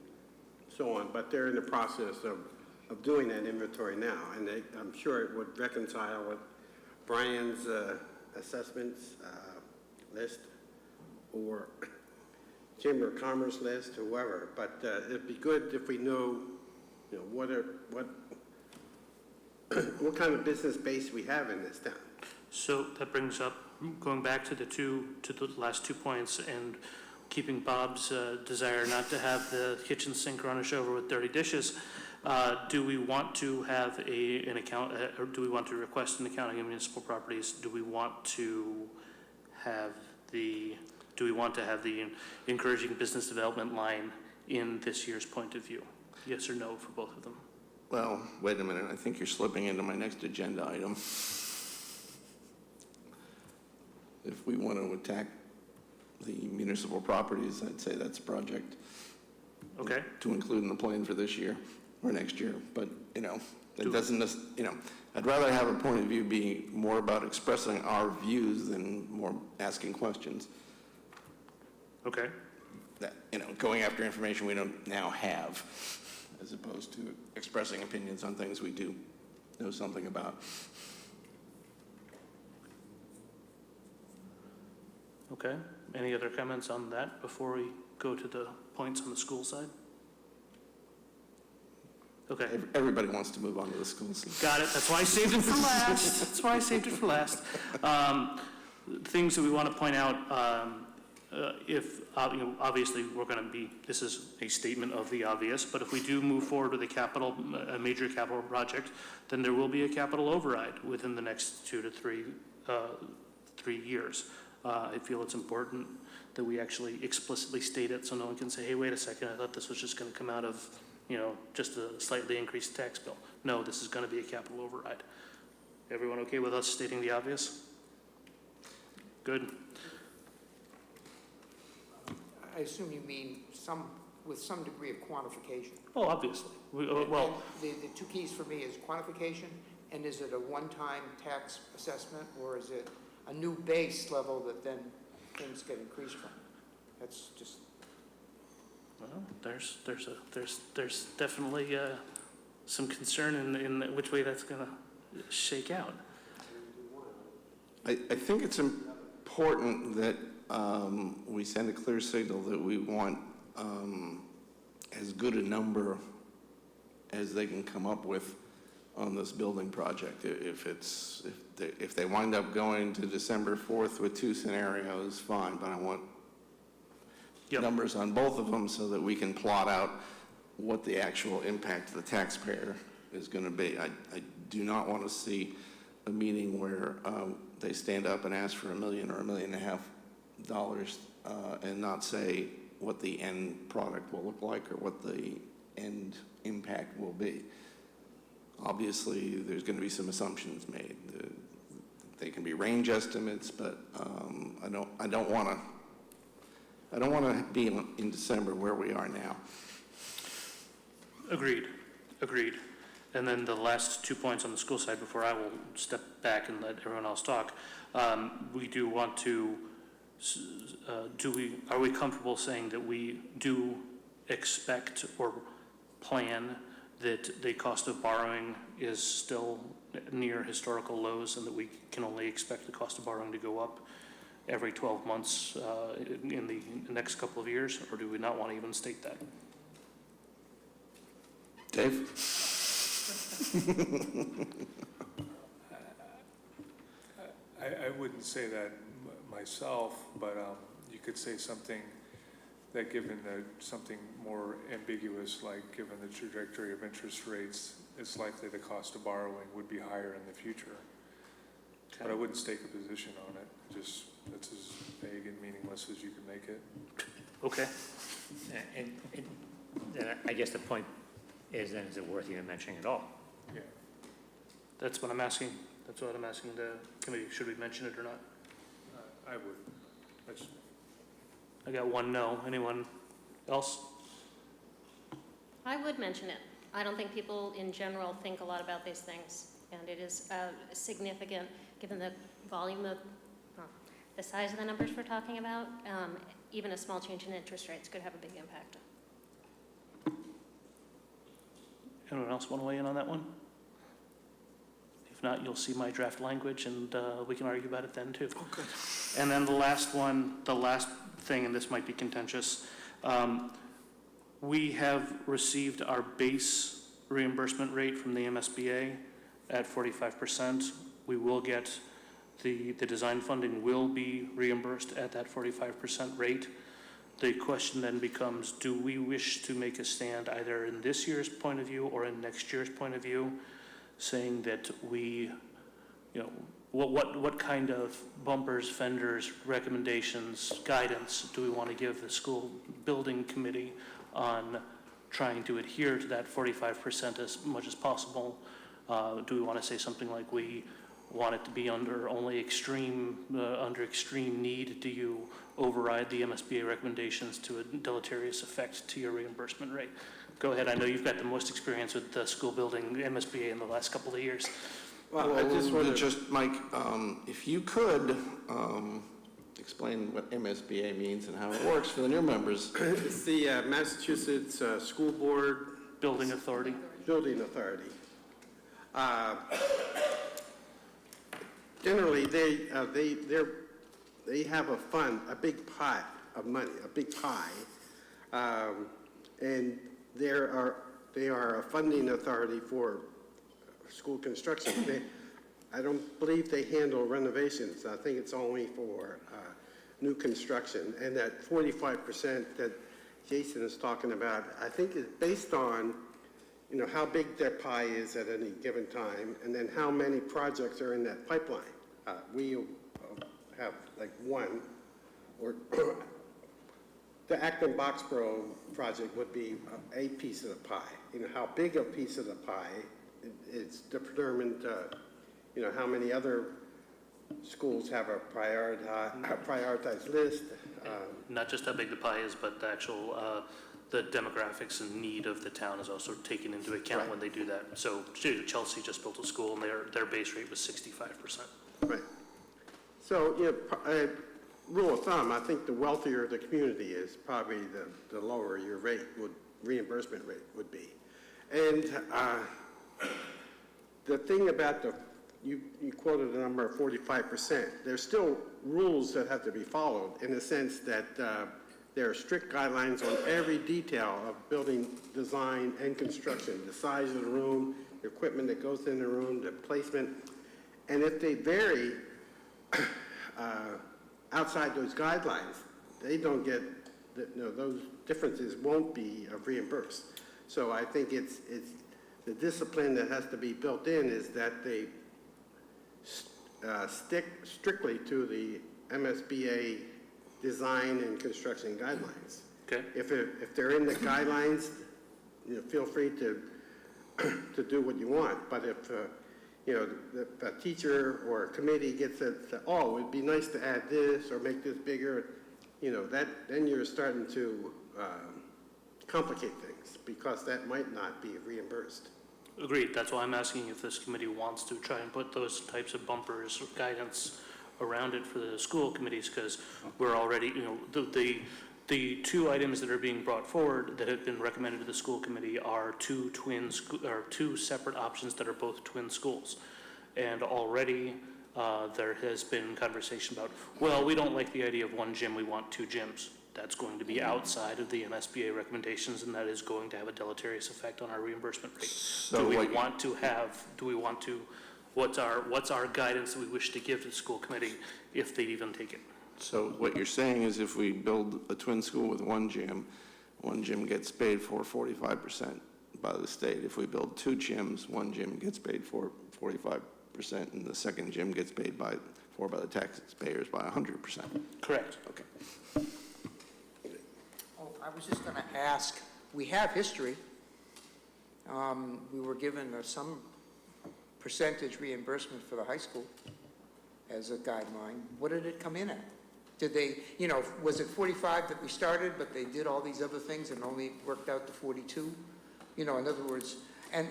so on, but they're in the process of doing that inventory now, and I'm sure it would reconcile with Brian's assessments list or Chamber of Commerce list, whoever, but it'd be good if we know, you know, what kind of business base we have in this town. So that brings up, going back to the last 2 points, and keeping Bob's desire not to have the kitchen sink runners over with dirty dishes. Do we want to have an account, or do we want to request an accounting of municipal properties? Do we want to have the encouraging business development line in this year's point of view? Yes or no for both of them? Well, wait a minute, I think you're slipping into my next agenda item. If we want to attack the municipal properties, I'd say that's a project Okay. to include in the plan for this year or next year. But, you know, that doesn't, you know, I'd rather have a point of view be more about expressing our views than more asking questions. Okay. That, you know, going after information we don't now have, as opposed to expressing opinions on things we do know something about. Okay. Any other comments on that before we go to the points on the school side? Okay. Everybody wants to move on to the schools. Got it. That's why I saved it for last. That's why I saved it for last. Things that we want to point out, obviously we're going to be, this is a statement of the obvious, but if we do move forward with a major capital project, then there will be a capital override within the next 2 to 3 years. I feel it's important that we actually explicitly state it so no one can say, hey, wait a second, I thought this was just going to come out of just a slightly increased tax bill. No, this is going to be a capital override. Everyone okay with us stating the obvious? Good. I assume you mean with some degree of quantification. Oh, obviously. And the two keys for me is quantification, and is it a one-time tax assessment, or is it a new base level that then things get increased from? That's just, Well, there's definitely some concern in which way that's going to shake out. I think it's important that we send a clear signal that we want as good a number as they can come up with on this building project. If they wind up going to December 4th with two scenarios, fine, but I want numbers on both of them so that we can plot out what the actual impact to the taxpayer is going to be. I do not want to see a meeting where they stand up and ask for $1 million or $1.5 million and not say what the end product will look like or what the end impact will be. Obviously, there's going to be some assumptions made. They can be range estimates, but I don't want to be in December where we are now. Agreed. And then the last 2 points on the school side before I will step back and let everyone else talk. We do want to, are we comfortable saying that we do expect or plan that the cost of borrowing is still near historical lows and that we can only expect the cost of borrowing to go up every 12 months in the next couple of years, or do we not want to even state that? Dave? I wouldn't say that myself, but you could say something that something more ambiguous, like given the trajectory of interest rates, it's likely the cost of borrowing would be higher in the future. Okay. But I wouldn't stake a position on it. Just, that's as vague and meaningless as you can make it. Okay. And then I guess the point is then, is it worth even mentioning at all? Yeah. That's what I'm asking. That's what I'm asking the committee. Should we mention it or not? I would. I got one no. Anyone else? I would mention it. I don't think people in general think a lot about these things, and it is significant given the volume of, the size of the numbers we're talking about. Even a small change in interest rates could have a big impact. Anyone else want to weigh in on that one? If not, you'll see my draft language, and we can argue about it then too. Okay. And then the last thing, and this might be contentious, we have received our base reimbursement rate from the MSBA at 45%. We will get the design funding will be reimbursed at that 45% rate. The question then becomes, do we wish to make a stand either in this year's point of view or in next year's point of view, saying that we, what kind of bumpers, fenders, recommendations, guidance do we want to give the school building committee on trying to adhere to that 45% as much as possible? Do we want to say something like we want it to be under extreme need? Do you override the MSBA recommendations to a deleterious effect to your reimbursement rate? Go ahead. I know you've got the most experience with the school building MSBA in the last couple of years. well, I just want to, Mike, if you could explain what MSBA means and how it works for the new members. it's the Massachusetts School Board Building authority. Building Authority. Generally, they have a fund, a big pot of money, a big pie, and they are a funding authority for school construction. I don't believe they handle renovations. I think it's only for new construction. And that 45% that Jason is talking about, I think is based on, how big their pie is at any given time, and then how many projects are in that pipeline. We have like one, or the Acton Boxborough project would be a piece of the pie. You know, how big a piece of the pie, it's determined, you know, how many other schools have a prioritized list. Not just how big the pie is, but the actual, the demographics and need of the town is also taken into account Right. when they do that. So Chelsea just built a school and their base rate was 65%. Right. So, you know, rule of thumb, I think the wealthier the community is, probably the lower your reimbursement rate would be. And the thing about you quoted the number of 45%. There's still rules that have to be followed in the sense that there are strict guidelines on every detail of building design and construction, the size of the room, the equipment that goes in the room, the placement. And if they vary outside those guidelines, they don't get, those differences won't be reimbursed. So I think it's the discipline that has to be built in is that they stick strictly to the MSBA design and construction guidelines. Okay. If they're in the guidelines, you know, feel free to do what you want. But if you know, the teacher or a committee gets it, oh, it'd be nice to add this or make this bigger, you know, then you're starting to complicate things because that might not be reimbursed. Agreed. That's why I'm asking if this committee wants to try and put those types of bumpers, guidance around it for the school committees, because we're already, you know, the two items that are being brought forward that have been recommended to the school committee are two separate options that are both twin schools. And already there has been conversation about, well, we don't like the idea of one gym, we want two gyms. That's going to be outside of the MSBA recommendations, and that is going to have a deleterious effect on our reimbursement rate. So what's our guidance that we wish to give to the school committee if they even take it? So what you're saying is if we build a twin school with one gym gets paid for 45% by the state. If we build two gyms, one gym gets paid for 45%, and the second gym gets paid by the taxpayers by 100%. Correct. Okay. Oh, I was just going to ask, we have history. We were given some percentage reimbursement for the high school as a guideline. What did it come in at? Did they, you know, was it 45 that we started, but they did all these other things and only worked out to 42? You know, in other words, and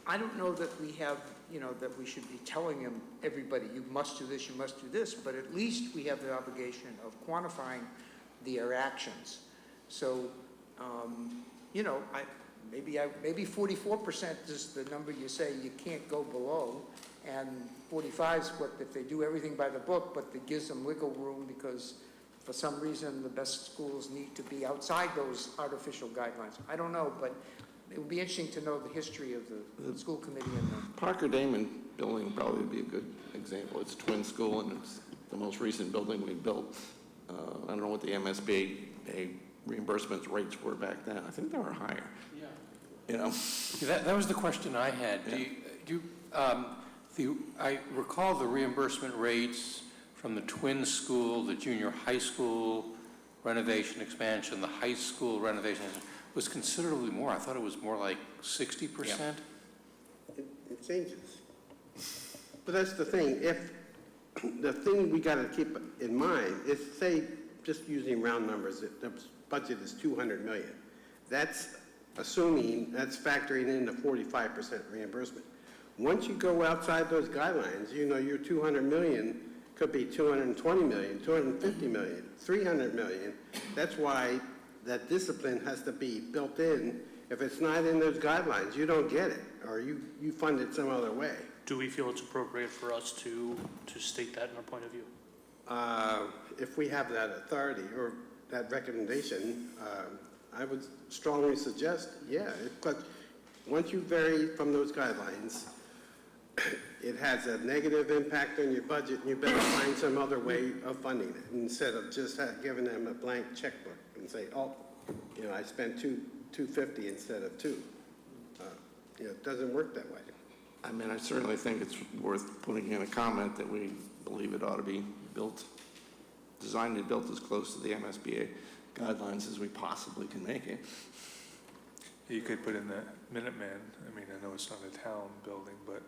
I don't know that we have, you know, that we should be telling them, everybody, you must do this, you must do this, but at least we have the obligation of quantifying their actions. So, you know, maybe 44% is the number you say you can't go below, and 45 is what, if they do everything by the book, but it gives them wiggle room because for some reason the best schools need to be outside those artificial guidelines. I don't know, but it would be interesting to know the history of the school committee and the... Parker Damon building would probably be a good example. It's a twin school, and it's the most recent building we built. I don't know what the MSBA reimbursement rates were back then. I think they were higher. Yeah. You know? That was the question I had. I recall the reimbursement rates from the twin school, the junior high school renovation expansion, the high school renovation was considerably more. I thought it was more like 60%. Yeah. It changes. But that's the thing. The thing we got to keep in mind is, say, just using round numbers, the budget is $200 million. That's factoring in the 45% reimbursement. Once you go outside those guidelines, you know, your $200 million could be $220 million, $250 million, $300 million. That's why that discipline has to be built in. If it's not in those guidelines, you don't get it, or you fund it some other way. Do we feel it's appropriate for us to state that in our point of view? If we have that authority or that recommendation, I would strongly suggest, yeah. But once you vary from those guidelines, it has a negative impact on your budget, and you better find some other way of funding it instead of just giving them a blank checkbook and say, oh, you know, I spent $250 instead of $2. You know, it doesn't work that way. I mean, I certainly think it's worth putting in a comment that we believe it ought to be built designed and built as close to the MSBA guidelines as we possibly can make it. You could put in the Minuteman. I mean, I know it's not a town building, but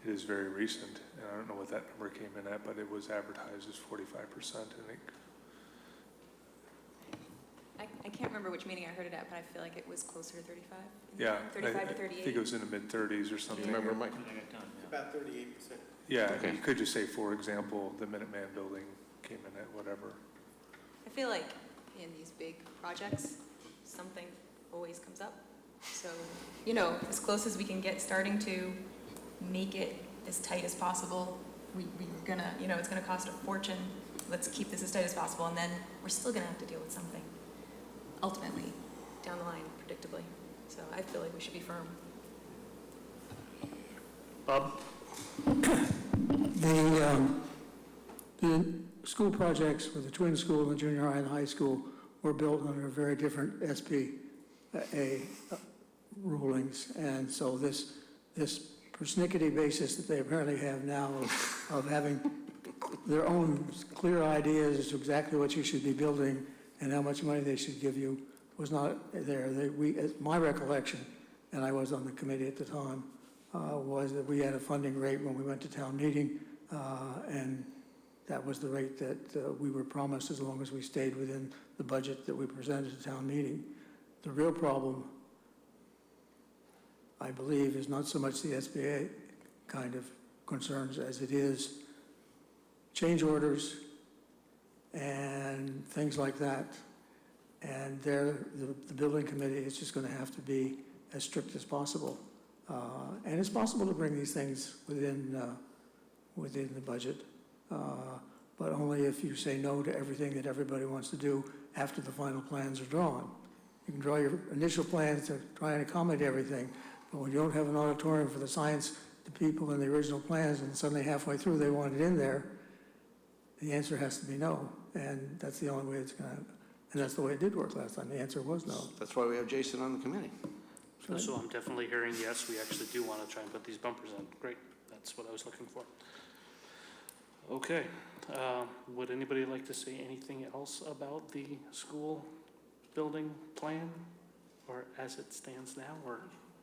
it is very recent. And I don't know what that number came in at, but it was advertised as 45%, I think. I can't remember which meeting I heard it at, but I feel like it was closer to 35. Yeah. 35 to I 38. think it was in the mid-30s or Do something. you remember, Mike? About 38%. Yeah, Okay. you could just say, for example, the Minuteman building came in at whatever. I feel like in these big projects, something always comes up. So, you know, as close as we can get starting to make it as tight as possible, we're gonna, you know, it's gonna cost a fortune. Let's keep this as tight as possible, and then we're still gonna have to deal with something ultimately down the line, predictably. So I feel like we should be firm. Bob? The school projects for the twin school and the junior high and high school were built under very different SBA rulings. And so this persnickety basis that they apparently have now of having their own clear ideas as to exactly what you should be building and how much money they should give you was not there. My recollection, and I was on the committee at the time, was that we had a funding rate when we went to town meeting, and that was the rate that we were promised as long as we stayed within the budget that we presented to town meeting. The real problem, I believe, is not so much the SBA kind of concerns as it is change orders and things like that. And the building committee is just going to have to be as strict as possible. And it's possible to bring these things within the budget, but only if you say no to everything that everybody wants to do after the final plans are drawn. You can draw your initial plans to try and accommodate everything, but when you don't have an auditorium for the science, the people in the original plans, and suddenly halfway through they want it in there, the answer has to be no. And that's the only way it's going to, and that's the way it did work last time. The answer was no. That's why we have Jason on the committee. So I'm definitely hearing yes, we actually do want to try and put these bumpers in. Great, that's what I was looking for. Okay, would anybody like to say anything else about the school building plan, or as it stands now, or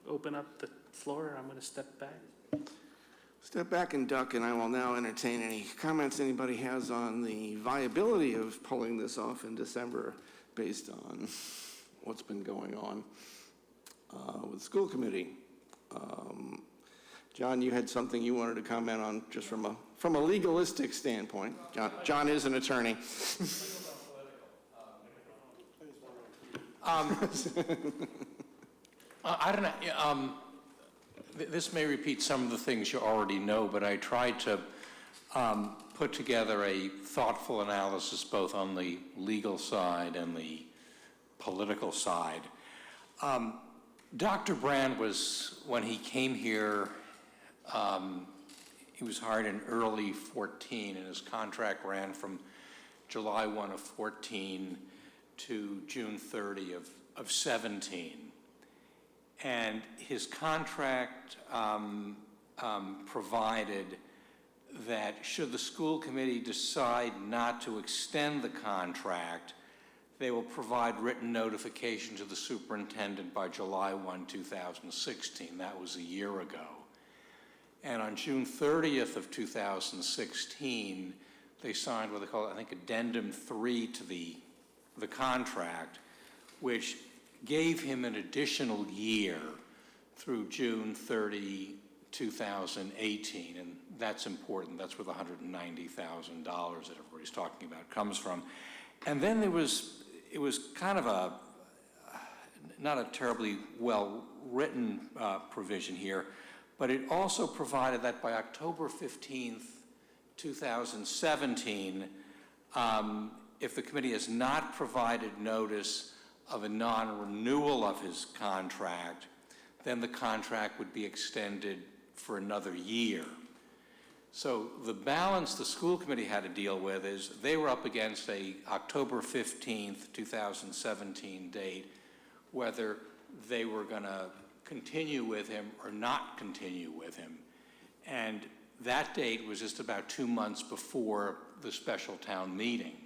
open up the floor? I'm going to step back. Step back and duck, and I will now entertain any comments anybody has on the viability of pulling this off in December based on what's been going on with the school committee. John, you had something you wanted to comment on just from a legalistic standpoint. John is an attorney. I don't know. This may repeat some of the things you already know, but I tried to put together a thoughtful analysis both on the legal side and the political side. Dr. Brand was, when he came here, he was hired in early 14, and his contract ran from July 1 of 14 to June 30 of 17. And his contract provided that should the school committee decide not to extend the contract, they will provide written notification to the superintendent by July 1, 2016. That was a year ago. And on June 30th of 2016, they signed what they call, I think, Addendum 3 to the contract, which gave him an additional year through June 30, 2018, and that's important. That's where the $190,000 that everybody's talking about comes from. And then it was kind of not a terribly well-written provision here, but it also provided that by October 15th, 2017, if the committee has not provided notice of a non-renewal of his contract, then the contract would be extended for another year. So the balance the school committee had to deal with is they were up against a October 15th, 2017 date, whether they were going to continue with him or not continue with him. And that date was just about 2 months before the special town meeting.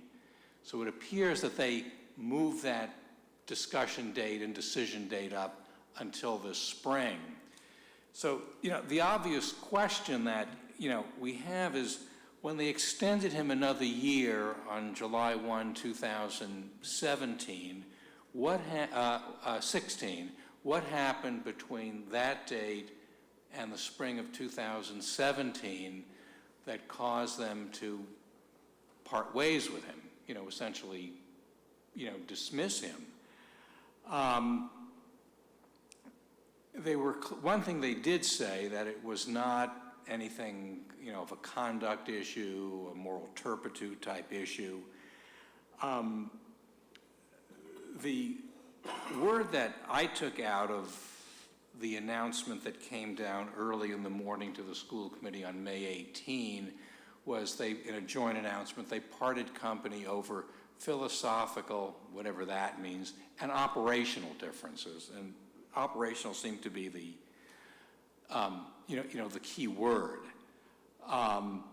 So it appears that they moved that discussion date and decision date up until this spring. So, the obvious question that, we have is, when they extended him another year on July 1, 2017, 16, what happened between that date and the spring of 2017 that caused them to part ways with him, essentially, dismiss him? One thing they did say, that it was not anything, of a conduct issue, a moral turpitude type issue. The word that I took out of the announcement that came down early in the morning to the school committee on May 18 was in a joint announcement, they parted company over philosophical, whatever that means, and operational differences. And operational seemed to be the, the key word. From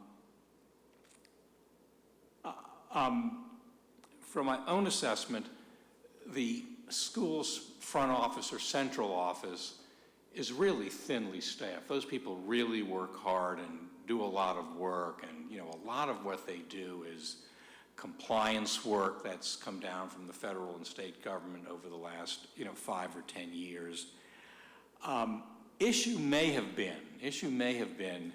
my own assessment, the school's front office or central office is really thinly staffed. Those people really work hard and do a lot of work, and a lot of what they do is compliance work that's come down from the federal and state government over the last 5 or 10 years. Issue may have been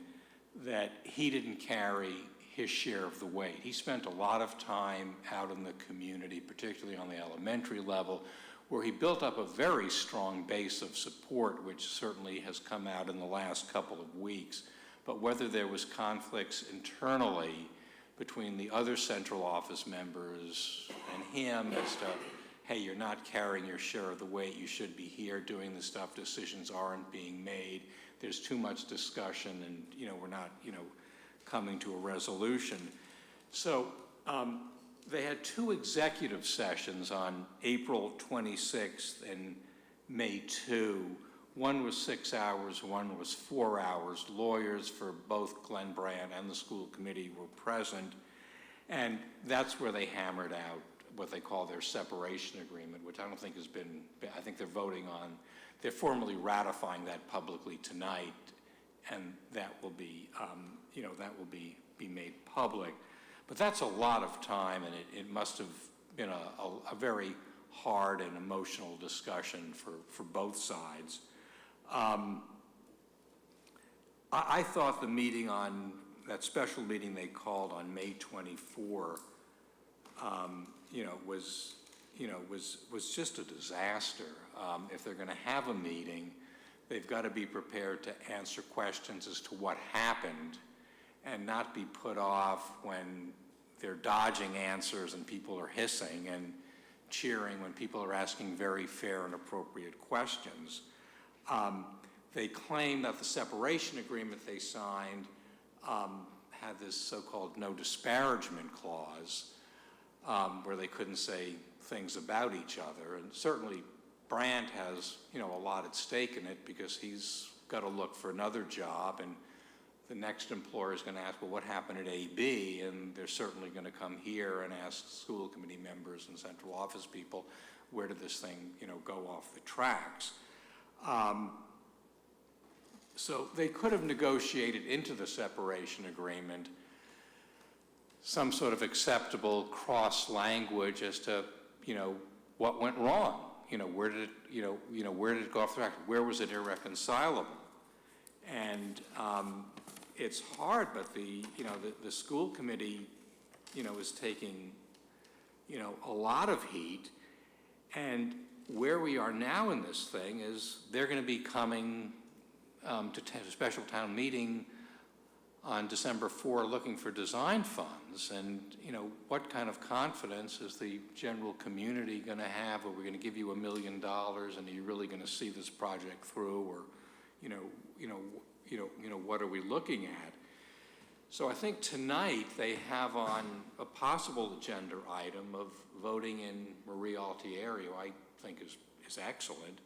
that he didn't carry his share of the weight. He spent a lot of time out in the community, particularly on the elementary level, where he built up a very strong base of support, which certainly has come out in the last couple of weeks. But whether there was conflicts internally between the other central office members and him as to, hey, you're not carrying your share of the weight, you should be here doing the stuff, decisions aren't being made, there's too much discussion, and we're not coming to a resolution. So they had 2 executive sessions on April 26th and May 2. One was 6 hours, one was 4 hours. Lawyers for both Glenn Brand and the school committee were present, and that's where they hammered out what they call their separation agreement, which I don't think has been, I think they're voting on, they're formally ratifying that publicly tonight, and that will be, that will be made public. But that's a lot of time, and it must have been a very hard and emotional discussion for both sides. I thought the meeting that special meeting they called on May 24, was just a disaster. If they're going to have a meeting, they've got to be prepared to answer questions as to what happened and not be put off when they're dodging answers and people are hissing and cheering when people are asking very fair and appropriate questions. They claim that the separation agreement they signed had this so-called no disparagement clause where they couldn't say things about each other. And certainly Brandt has, a lot at stake in it because he's got to look for another job, and the next employer is going to ask, well, what happened at AB? And they're certainly going to come here and ask school committee members and central office people, where did this thing, go off the tracks? So they could have negotiated into the separation agreement some sort of acceptable cross language as to, what went wrong. Where did it go off the track? Where was it irreconcilable? And it's hard, but the school committee, is taking, a lot of heat. And where we are now in this thing is they're going to be coming to a special town meeting on December 4 looking for design funds. And, what kind of confidence is the general community going to have? Are we going to give you $1 million and are you really going to see this project through? Or, what are we looking at? So I think tonight they have on a possible agenda item of voting in Marie Altieri, who I think is excellent,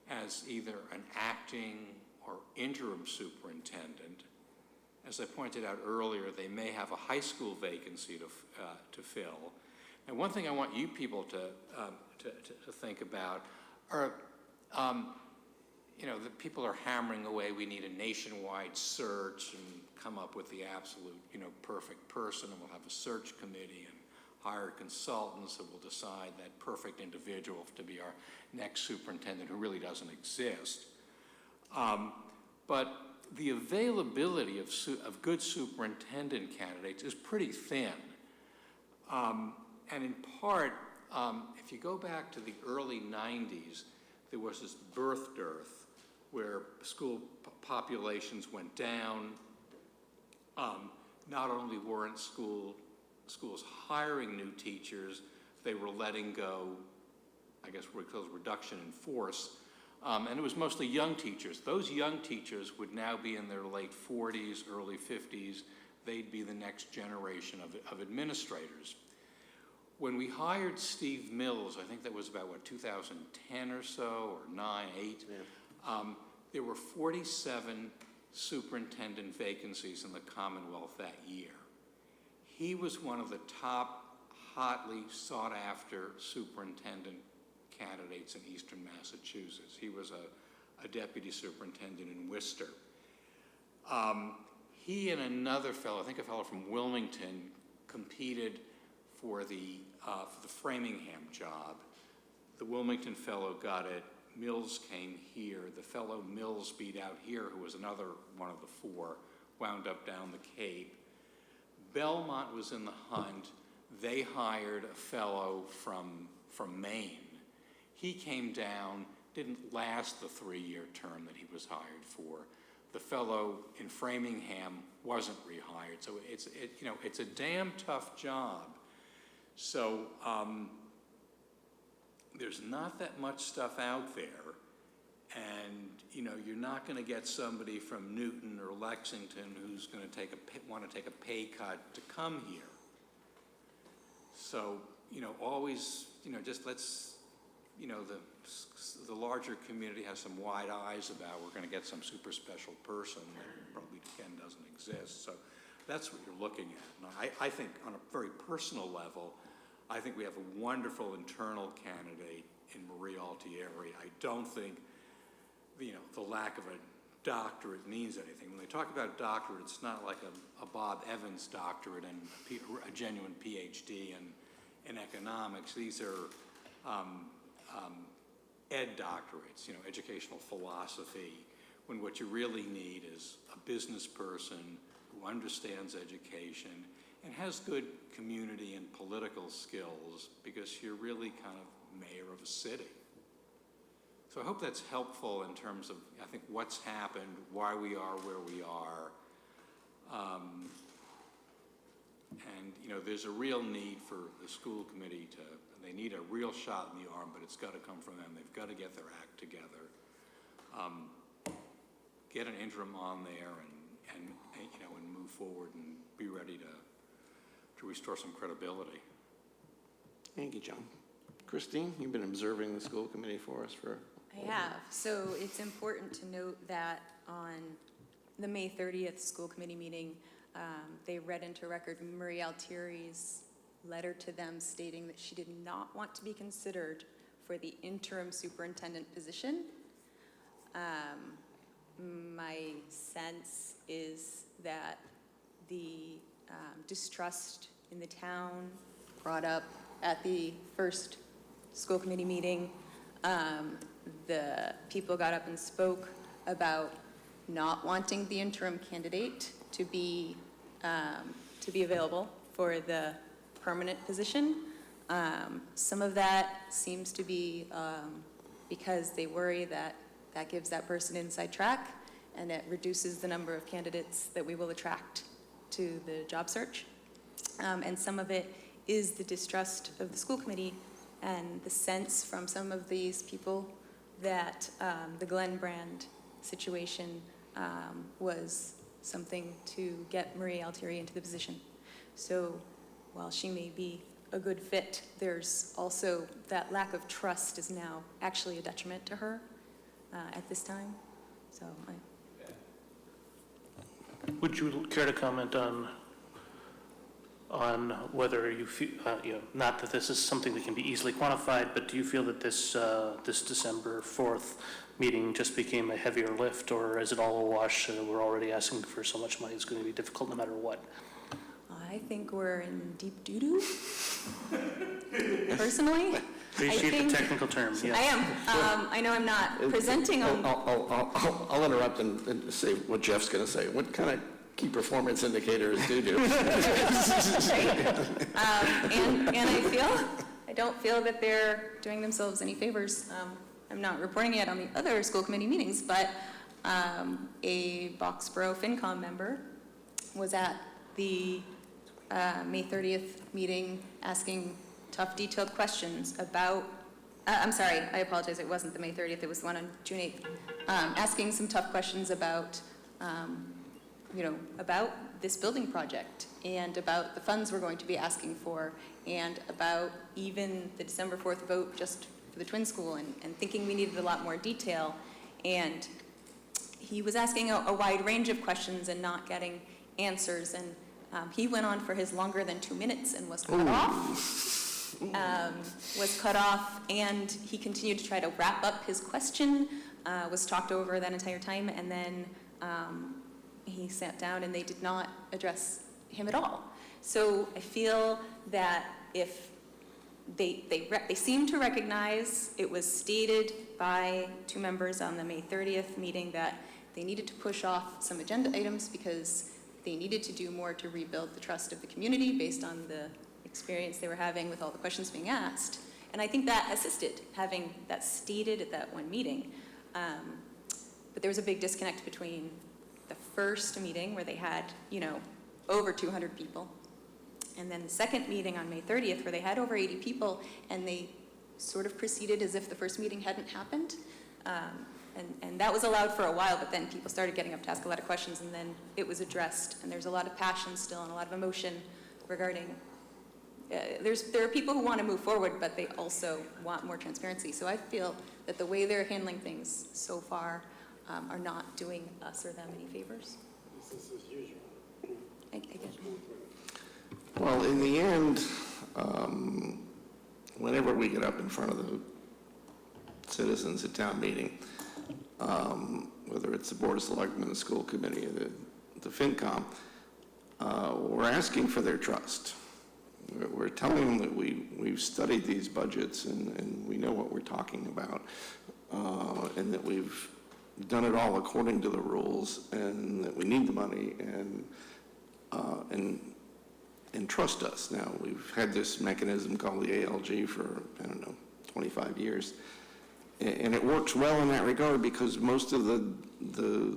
as either an acting or interim superintendent. As I pointed out earlier, they may have a high school vacancy to fill. And one thing I want you people to think about are, the people are hammering away, we need a nationwide search and come up with the absolute, perfect person, and we'll have a search committee and hire consultants who will decide that perfect individual to be our next superintendent, who really doesn't exist. But the availability of good superintendent candidates is pretty thin. And in part, if you go back to the early 90s, there was this birth dearth where school populations went down. Not only weren't schools hiring new teachers, they were letting go, I guess we call it reduction in force, and it was mostly young teachers. Those young teachers would now be in their late 40s, early 50s. They'd be the next generation of administrators. When we hired Steve Mills, I think that was about, 2010 or so, or 9, 8, there were 47 superintendent vacancies in the Commonwealth that year. He was one of the top hotly sought-after superintendent candidates in Eastern Massachusetts. He was a deputy superintendent in Worcester. He and another fellow, I think a fellow from Wilmington, competed for the Framingham job. The Wilmington fellow got it. Mills came here. The fellow Mills beat out here, who was another one of the 4, wound up down the Cape. Belmont was in the hunt. They hired a fellow from Maine. He came down, didn't last the 3-year term that he was hired for. The fellow in Framingham wasn't rehired. So it's a damn tough job. So there's not that much stuff out there, and you're not going to get somebody from Newton or Lexington who's going to want to take a pay cut to come here. So always just let's the larger community has some wide eyes about we're going to get some super special person that probably again doesn't exist. So that's what you're looking at. And I think on a very personal level, I think we have a wonderful internal candidate in Marie Altieri. I don't think, the lack of a doctorate means anything. When they talk about doctorate, it's not like a Bob Evans doctorate and a genuine PhD in economics. These are ed doctorates, educational philosophy, when what you really need is a business person who understands education and has good community and political skills, because you're really kind of mayor of a city. So I hope that's helpful in terms of, I think, what's happened, why we are where we are. And, there's a real need for the school committee they need a real shot in the arm, but it's got to come from them. They've got to get their act together. Get an interim on there and move forward and be ready to restore some credibility. Thank you, John. Christine, you've been observing the school committee for us for... I have. So it's important to note that on the May 30th school committee meeting, they read into record Marie Altieri's letter to them stating that she did not want to be considered for the interim superintendent position. My sense is that the distrust in the town brought up at the first school committee meeting. The people got up and spoke about not wanting the interim candidate to be available for the permanent position. Some of that seems to be because they worry that that gives that person inside track, and it reduces the number of candidates that we will attract to the job search. And some of it is the distrust of the school committee and the sense from some of these people that the Glenn Brand situation was something to get Marie Altieri into the position. So while she may be a good fit, there's also that lack of trust is now actually a detriment to her at this time. So Would you care to comment on on whether you feel, not that this is something that can be easily quantified, but do you feel that this December 4th meeting just became a heavier lift, or is it all a wash? We're already asking for so much money, it's going to be difficult no matter what. I think we're in deep doo-doo, personally. Appreciate the technical term, yes. I am. I know I'm not presenting on, I'll interrupt and say what Jeff's going to say. What kind of key performance indicators do? and I don't feel that they're doing themselves any favors. I'm not reporting it on the other school committee meetings, but a Boxborough FinCom member was at the May 30th meeting asking tough, detailed questions about, I'm sorry, I apologize, it wasn't the May 30th, it was the one on June 8th, asking some tough questions about, about this building project and about the funds we're going to be asking for and about even the December 4th vote just for the twin school and thinking we needed a lot more detail. And he was asking a wide range of questions and not getting answers. And he went on for his longer than 2 minutes and was cut off. And he continued to try to wrap up his question, was talked over that entire time, and then he sat down and they did not address him at all. So I feel that if they seem to recognize, it was stated by two members on the May 30th meeting that they needed to push off some agenda items because they needed to do more to rebuild the trust of the community based on the experience they were having with all the questions being asked. And I think that assisted, having that stated at that one meeting. But there was a big disconnect between the first meeting where they had, over 200 people, and then the second meeting on May 30th where they had over 80 people, and they sort of proceeded as if the first meeting hadn't happened. And that was allowed for a while, but then people started getting up to ask a lot of questions, and then it was addressed. And there's a lot of passion still and a lot of emotion regarding, there are people who want to move forward, but they also want more transparency. So I feel that the way they're handling things so far are not doing us or them any favors. This is usual. I get it. Well, in the end, whenever we get up in front of the citizens at town meeting, whether it's the Board of Selectmen, the school committee, or the FinCom, we're asking for their trust. We're telling them that we've studied these budgets and we know what we're talking about, and that we've done it all according to the rules, and that we need the money, and trust us. Now, we've had this mechanism called the ALG for, 25 years. And it works well in that regard because most of the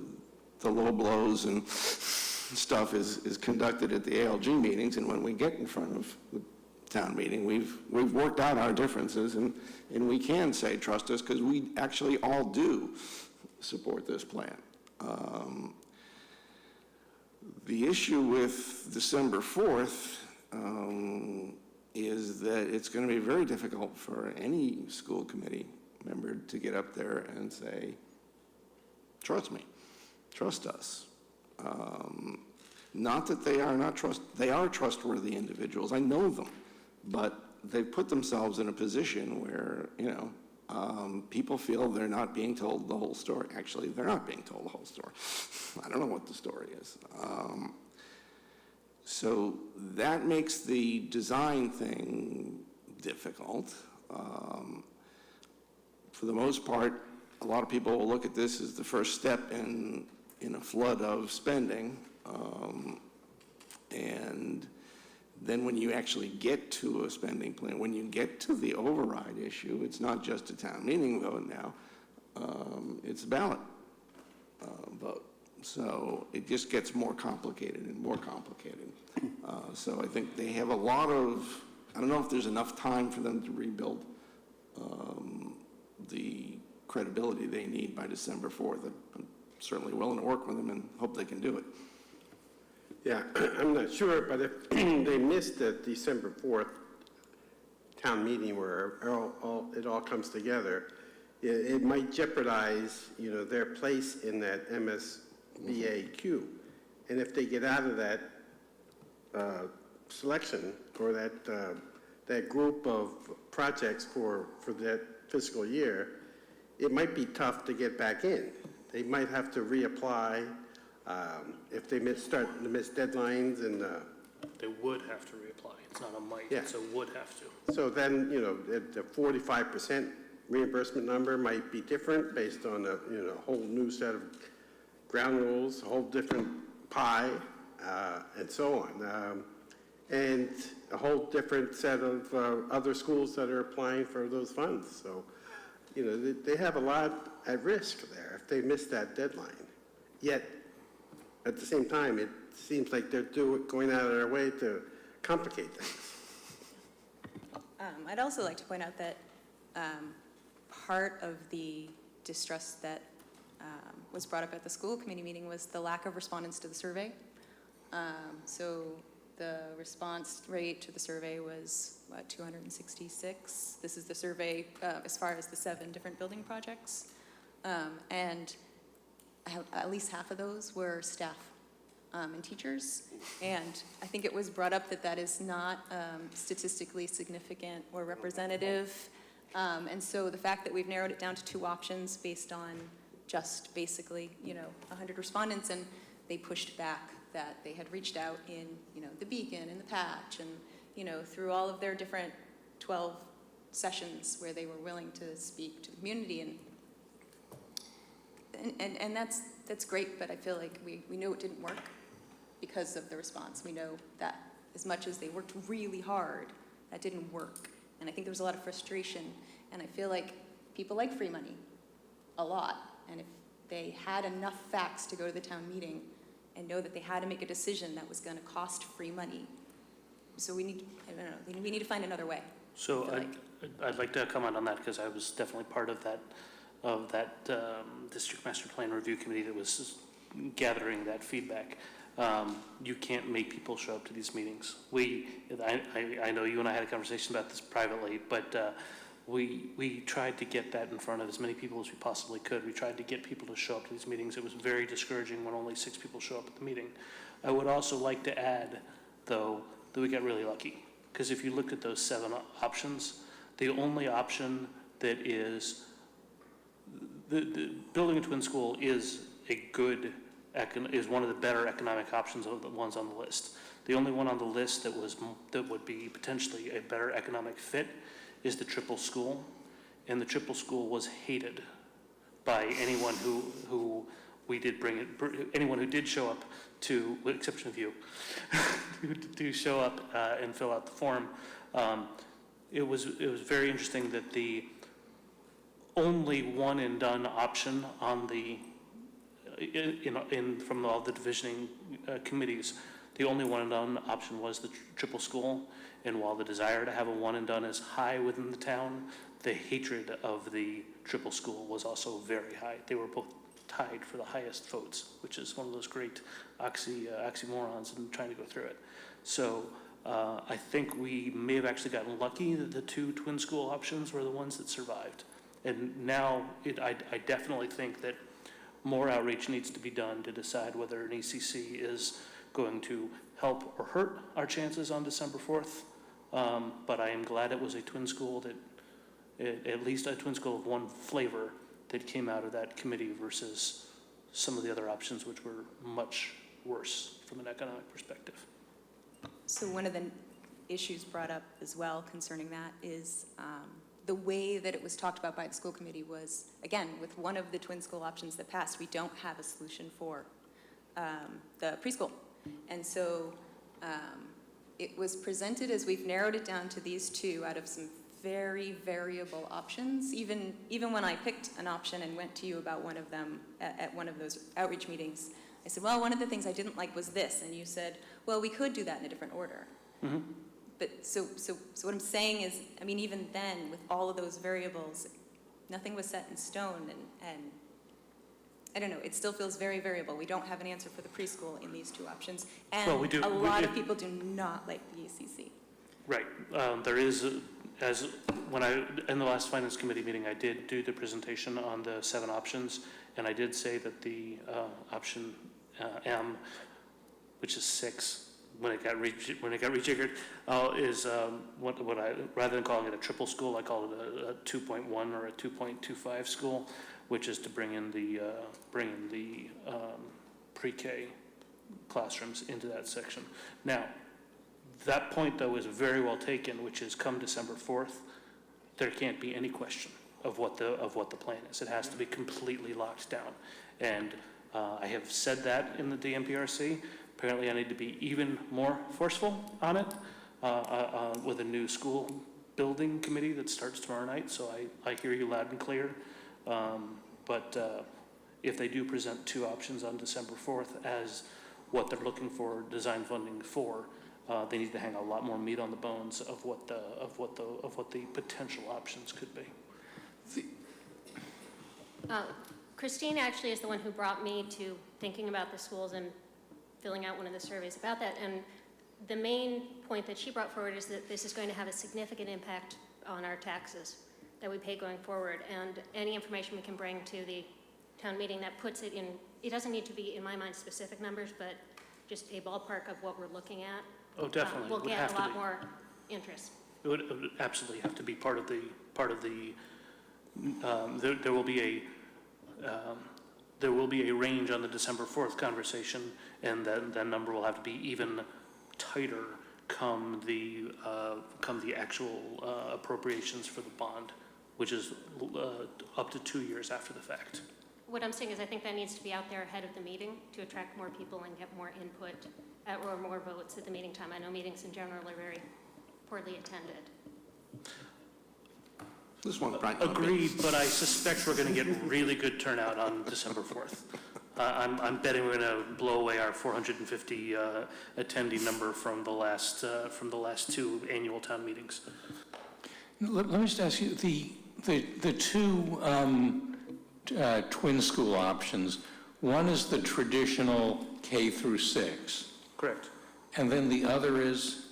low blows and stuff is conducted at the ALG meetings, and when we get in front of the town meeting, we've worked out our differences, and we can say, trust us, because we actually all do support this plan. The issue with December 4th is that it's going to be very difficult for any school committee member to get up there and say, trust me, trust us. Not that they are trustworthy individuals. I know them, but they've put themselves in a position where, people feel they're not being told the whole story. Actually, they're not being told the whole story. I don't know what the story is. So that makes the design thing difficult. For the most part, a lot of people will look at this as the first step in a flood of spending. And then when you actually get to a spending plan, when you get to the override issue, it's not just a town meeting vote now, it's a ballot vote. So it just gets more complicated and more complicated. So I think they have a lot of, I don't know if there's enough time for them to rebuild the credibility they need by December 4th. I'm certainly willing to work with them and hope they can do it. Yeah, I'm not sure, but if they missed the December 4th town meeting where it all comes together, it might jeopardize, their place in that MSBA queue. And if they get out of that selection or that group of projects for that fiscal year, it might be tough to get back in. They might have to reapply if they start to miss deadlines and. They would have to reapply. It's not a might, Yeah. it's a would have to. So then, the 45% reimbursement number might be different based on a whole new set of ground rules, a whole different pie, and so on. And a whole different set of other schools that are applying for those funds. So, they have a lot at risk there if they miss that deadline. Yet, at the same time, it seems like they're going out of their way to complicate things. I'd also like to point out that part of the distress that was brought up at the school committee meeting was the lack of respondents to the survey. So the response rate to the survey was, 266? This is the survey as far as the 7 different building projects. And at least half of those were staff and teachers. And I think it was brought up that that is not statistically significant or representative. And so the fact that we've narrowed it down to 2 options based on just basically, 100 respondents, and they pushed back that they had reached out in, the Beacon and the Patch and, through all of their different 12 sessions where they were willing to speak to the community. And that's great, but I feel like we knew it didn't work because of the response. We know that as much as they worked really hard, that didn't work. And I think there was a lot of frustration, and I feel like people like free money a lot. And if they had enough facts to go to the town meeting and know that they had to make a decision that was going to cost free money, so we need, we need to find another way. So I'd like to comment on that because I was definitely part of that district master plan review committee that was gathering that feedback. You can't make people show up to these meetings. I know you and I had a conversation about this privately, but we tried to get that in front of as many people as we possibly could. We tried to get people to show up to these meetings. It was very discouraging when only 6 people show up at the meeting. I would also like to add, though, that we got really lucky. Because if you look at those 7 options, the only option that is, the building a twin school is is one of the better economic options of the ones on the list. The only one on the list that would be potentially a better economic fit is the triple school, and the triple school was hated by anyone who we did anyone who did show up to, with exception of you, to show up and fill out the form. It was very interesting that the only one and done option on the from all the divisioning committees, the only one and done option was the triple school. And while the desire to have a one and done is high within the town, the hatred of the triple school was also very high. They were both tied for the highest votes, which is one of those great oxymorons in trying to go through it. So I think we may have actually gotten lucky that the 2 twin school options were the ones that survived. And now I definitely think that more outreach needs to be done to decide whether an ECC is going to help or hurt our chances on December 4th. But I am glad it was a twin school at least a twin school of one flavor that came out of that committee versus some of the other options which were much worse from an economic perspective. So one of the issues brought up as well concerning that is the way that it was talked about by the school committee was, again, with one of the twin school options that passed, we don't have a solution for the preschool. And so it was presented as we've narrowed it down to these 2 out of some very variable options. Even when I picked an option and went to you about one of them at one of those outreach meetings, I said, well, one of the things I didn't like was this. And you said, well, we could do that in a different order. Mm-hmm. But so what I'm saying is, I mean, even then, with all of those variables, nothing was set in stone, and I don't know, it still feels very variable. We don't have an answer for the preschool in these 2 options, and well, we do, a lot of people do not like the ECC. Right. There is, in the last finance committee meeting, I did do the presentation on the 7 options, and I did say that the option M, which is 6, when it got rejiggered, is what I, rather than calling it a triple school, I call it a 2.1 or a 2.25 school, which is to bring in the pre-K classrooms into that section. Now, that point, though, is very well taken, which is come December 4th, there can't be any question of what the plan is. It has to be completely locked down. And I have said that in the DMPRC. Apparently, I need to be even more forceful on it with a new school building committee that starts tomorrow night. So I hear you loud and clear. But if they do present two options on December 4th as what they're looking for design funding for, they need to hang a lot more meat on the bones of what the potential options could be. Christine actually is the one who brought me to thinking about the schools and filling out one of the surveys about that. And the main point that she brought forward is that this is going to have a significant impact on our taxes that we pay going forward. And any information we can bring to the town meeting that puts it in, it doesn't need to be, in my mind, specific numbers, but just a ballpark of what we're looking at. Oh, definitely. We'll get a lot more interest. It would absolutely have to be part of the. There will be a range on the December 4th conversation, and then that number will have to be even tighter come the actual appropriations for the bond, which is up to 2 years after the fact. What I'm saying is I think that needs to be out there ahead of the meeting to attract more people and get more input or more votes at the meeting time. I know meetings in general are very poorly attended. This one, Brian. Agreed, but I suspect we're going to get really good turnout on December 4th. I'm betting we're going to blow away our 450 attendee number from the last two annual town meetings. Let me just ask you, the two twin school options, one is the traditional K through 6. Correct. And then the other is?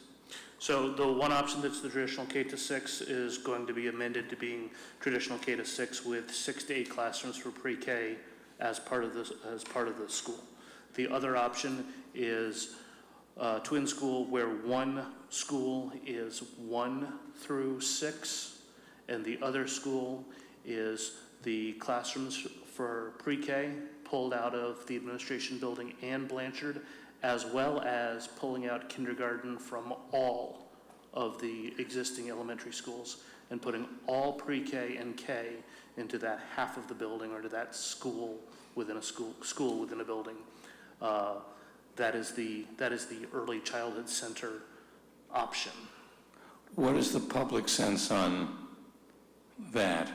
So the one option that's the traditional K to 6 is going to be amended to being traditional K to 6 with 6 to 8 classrooms for pre-K as part of the school. The other option is twin school, where one school is 1 through 6, and the other school is the classrooms for pre-K pulled out of the administration building and Blanchard, as well as pulling out kindergarten from all of the existing elementary schools and putting all pre-K and K into that half of the building, or to that school within a school within a building. That is the early childhood center option. What is the public sense on that?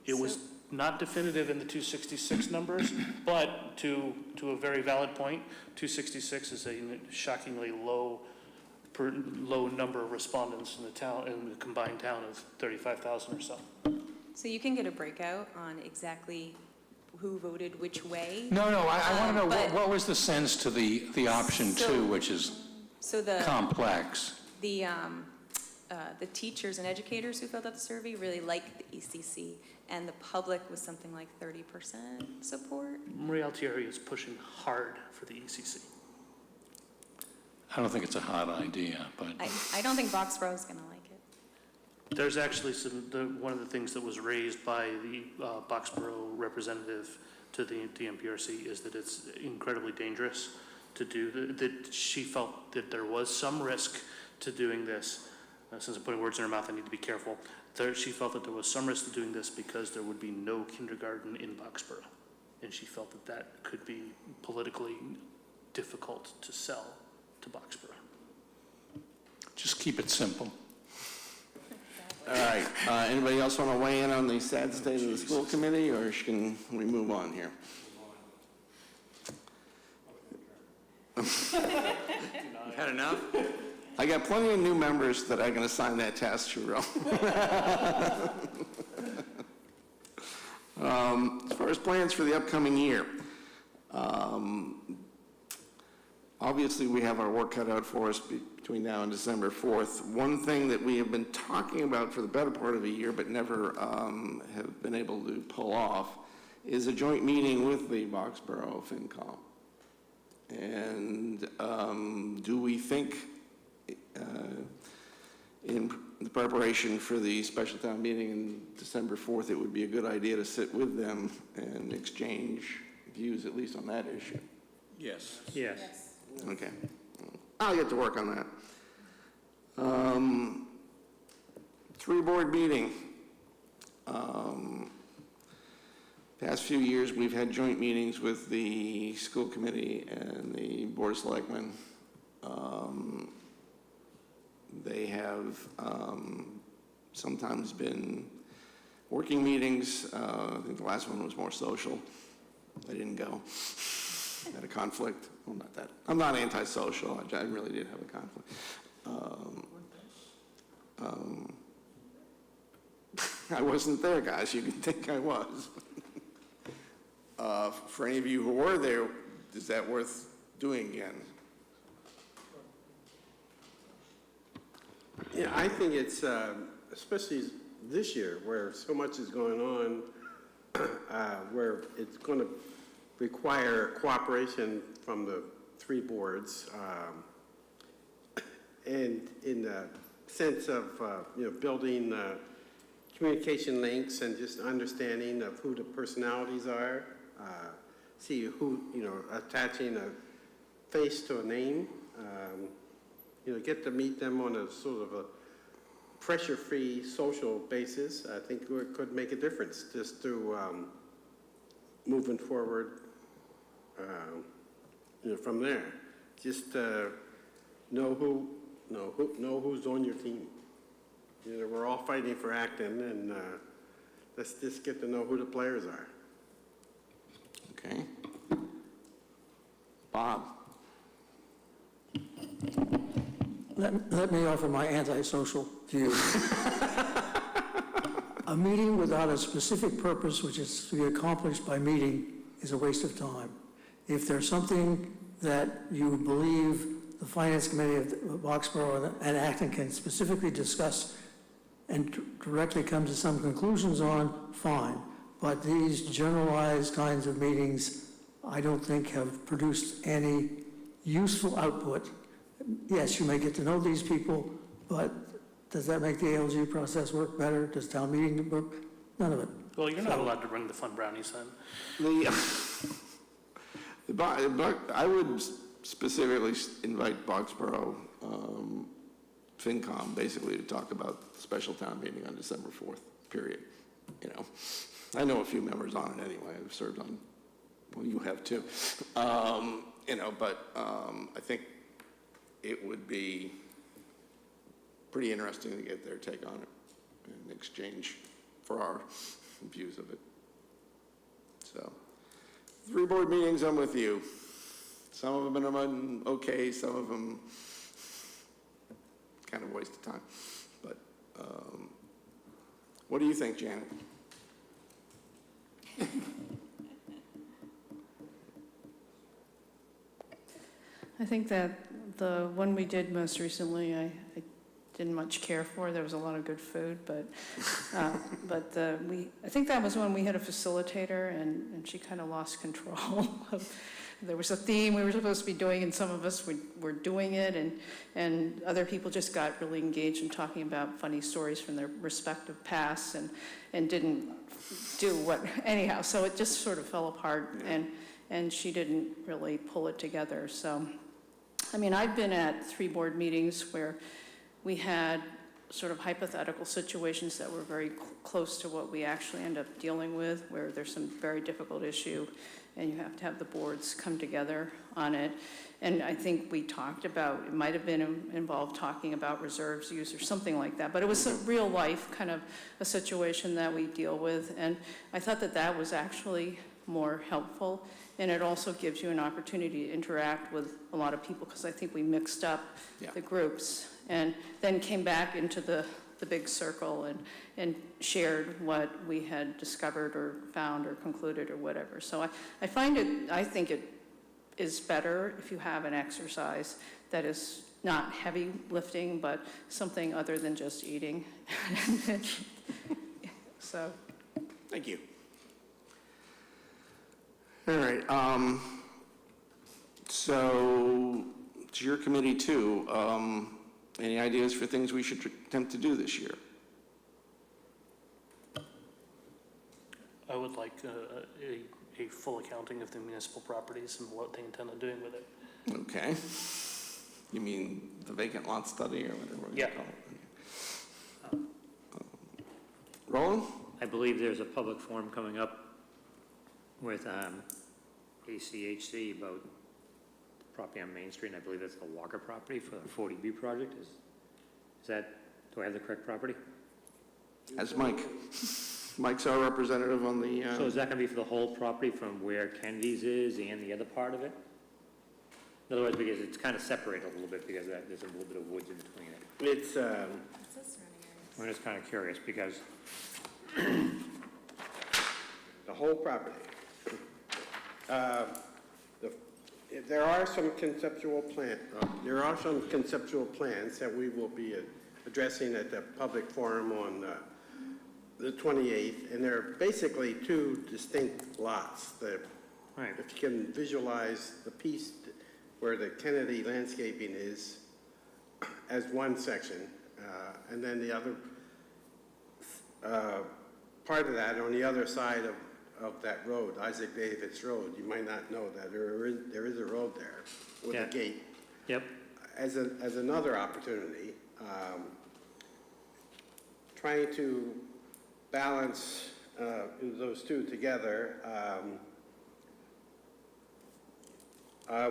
It was not definitive in the 266 numbers, but to a very valid point, 266 is a shockingly low number of respondents in the combined town of 35,000 or so. So you can get a breakout on exactly who voted which way? No, I want to know but- what was the sense to the option So- 2, which is So the teachers and educators who filled out the survey really liked the ECC, and the public was something like 30% support. Marie Altieri is pushing hard for the ECC. I don't think it's a hot idea, but I don't think Boxborough is going to like it. There's actually one of the things that was raised by the Boxborough representative to the DMPRC is that it's incredibly dangerous to do, that she felt that there was some risk to doing this. Since I'm putting words in her mouth, I need to be careful. She felt that there was some risk to doing this because there would be no kindergarten in Boxborough. And she felt that that could be politically difficult to sell to Boxborough. just keep it simple. All right, anybody else want to weigh in on the sad state of the school committee, or can we move on here? You've had enough? I got plenty of new members that I can assign that task to, Ro. As far as plans for the upcoming year, obviously we have our work cut out for us between now and December 4th. One thing that we have been talking about for the better part of a year but never have been able to pull off is a joint meeting with the Boxborough FinCom. And do we think, in the preparation for the special town meeting on December 4th, it would be a good idea to sit with them and exchange views, at least on that issue? Yes. Yes. Okay. I'll get to work on that. Three-board meeting. Past few years, we've had joint meetings with the school committee and the board of selectmen. They have sometimes been working meetings. I think the last one was more social. I didn't go. Had a conflict. Well, not that. I'm not antisocial. I really did have a conflict. I wasn't there, guys. You can think I was. For any of you who were there, is that worth doing again? Yeah, I think it's, especially this year, where so much is going on, where it's going to require cooperation from the three boards, and in the sense of, building communication links and just understanding of who the personalities are, see who, attaching a face to a name, get to meet them on a sort of a pressure-free social basis. I think it could make a difference just through moving forward, from there. Just know who's on your team. We're all fighting for Acton, and let's just get to know who the players are. Okay. Bob? Let me offer my antisocial view. A meeting without a specific purpose, which is to be accomplished by meeting, is a waste of time. If there's something that you believe the Finance Committee of Boxborough and Acton can specifically discuss and directly come to some conclusions on, fine. But these generalized kinds of meetings, I don't think have produced any useful output. Yes, you may get to know these people, but does that make the ALG process work better? Does town meeting work? None of it. Well, you're not allowed to bring the fun brownies then. I would specifically invite Boxborough FinCom basically to talk about the special town meeting on December 4th, period. I know a few members on it anyway. I've served on, well, you have too. But I think it would be pretty interesting to get their take on it in exchange for our views of it. So, 3 board meetings, I'm with you. Some of them have been okay, some of them kind of a waste of time. But what do you think, Janet? I think that the one we did most recently, I didn't much care for. There was a lot of good food, but I think that was when we had a facilitator, and she kind of lost control. There was a theme we were supposed to be doing, and some of us were doing it, and other people just got really engaged in talking about funny stories from their respective pasts, and didn't do what, anyhow. So it just sort of fell apart, and she didn't really pull it together. So, I mean, I've been at 3 board meetings where we had sort of hypothetical situations that were very close to what we actually end up dealing with, where there's some very difficult issue, and you have to have the boards come together on it. And I think we talked about, it might have been involved talking about reserves use or something like that, but it was a real life kind of a situation that we deal with. And I thought that that was actually more helpful. And it also gives you an opportunity to interact with a lot of people, because I think we mixed up the groups and then came back into the big circle and shared what we had discovered or found or concluded or whatever. So I think it is better if you have an exercise that is not heavy lifting, but something other than just eating. So. Thank you. All right. So, to your committee too, any ideas for things we should attempt to do this year? I would like a full accounting of the municipal properties and what they intend on doing with it. Okay. You mean the vacant lot study or whatever you Yeah. call it? Roland? I believe there's a public forum coming up with ACHC about property on Main Street, and I believe that's the Walker property for the 40B project. Is that, do I have the correct property? That's Mike. Mike's our representative on the, So is that going to be for the whole property from where Kennedy's is and the other part of it? In other words, because it's kind of separated a little bit because there's a little bit of woods in between it. It's, What's the surrounding areas? I'm just kind of curious because, the whole property. There are some conceptual plans that we will be addressing at the public forum on the 28th, and they're basically two distinct lots. right, If you can visualize the piece where the Kennedy landscaping is as one section, and then the other part of that on the other side of that road, Isaac Davis Road. You might not know that there is a road there with Yeah. a gate. yep, As another opportunity, trying to balance those two together.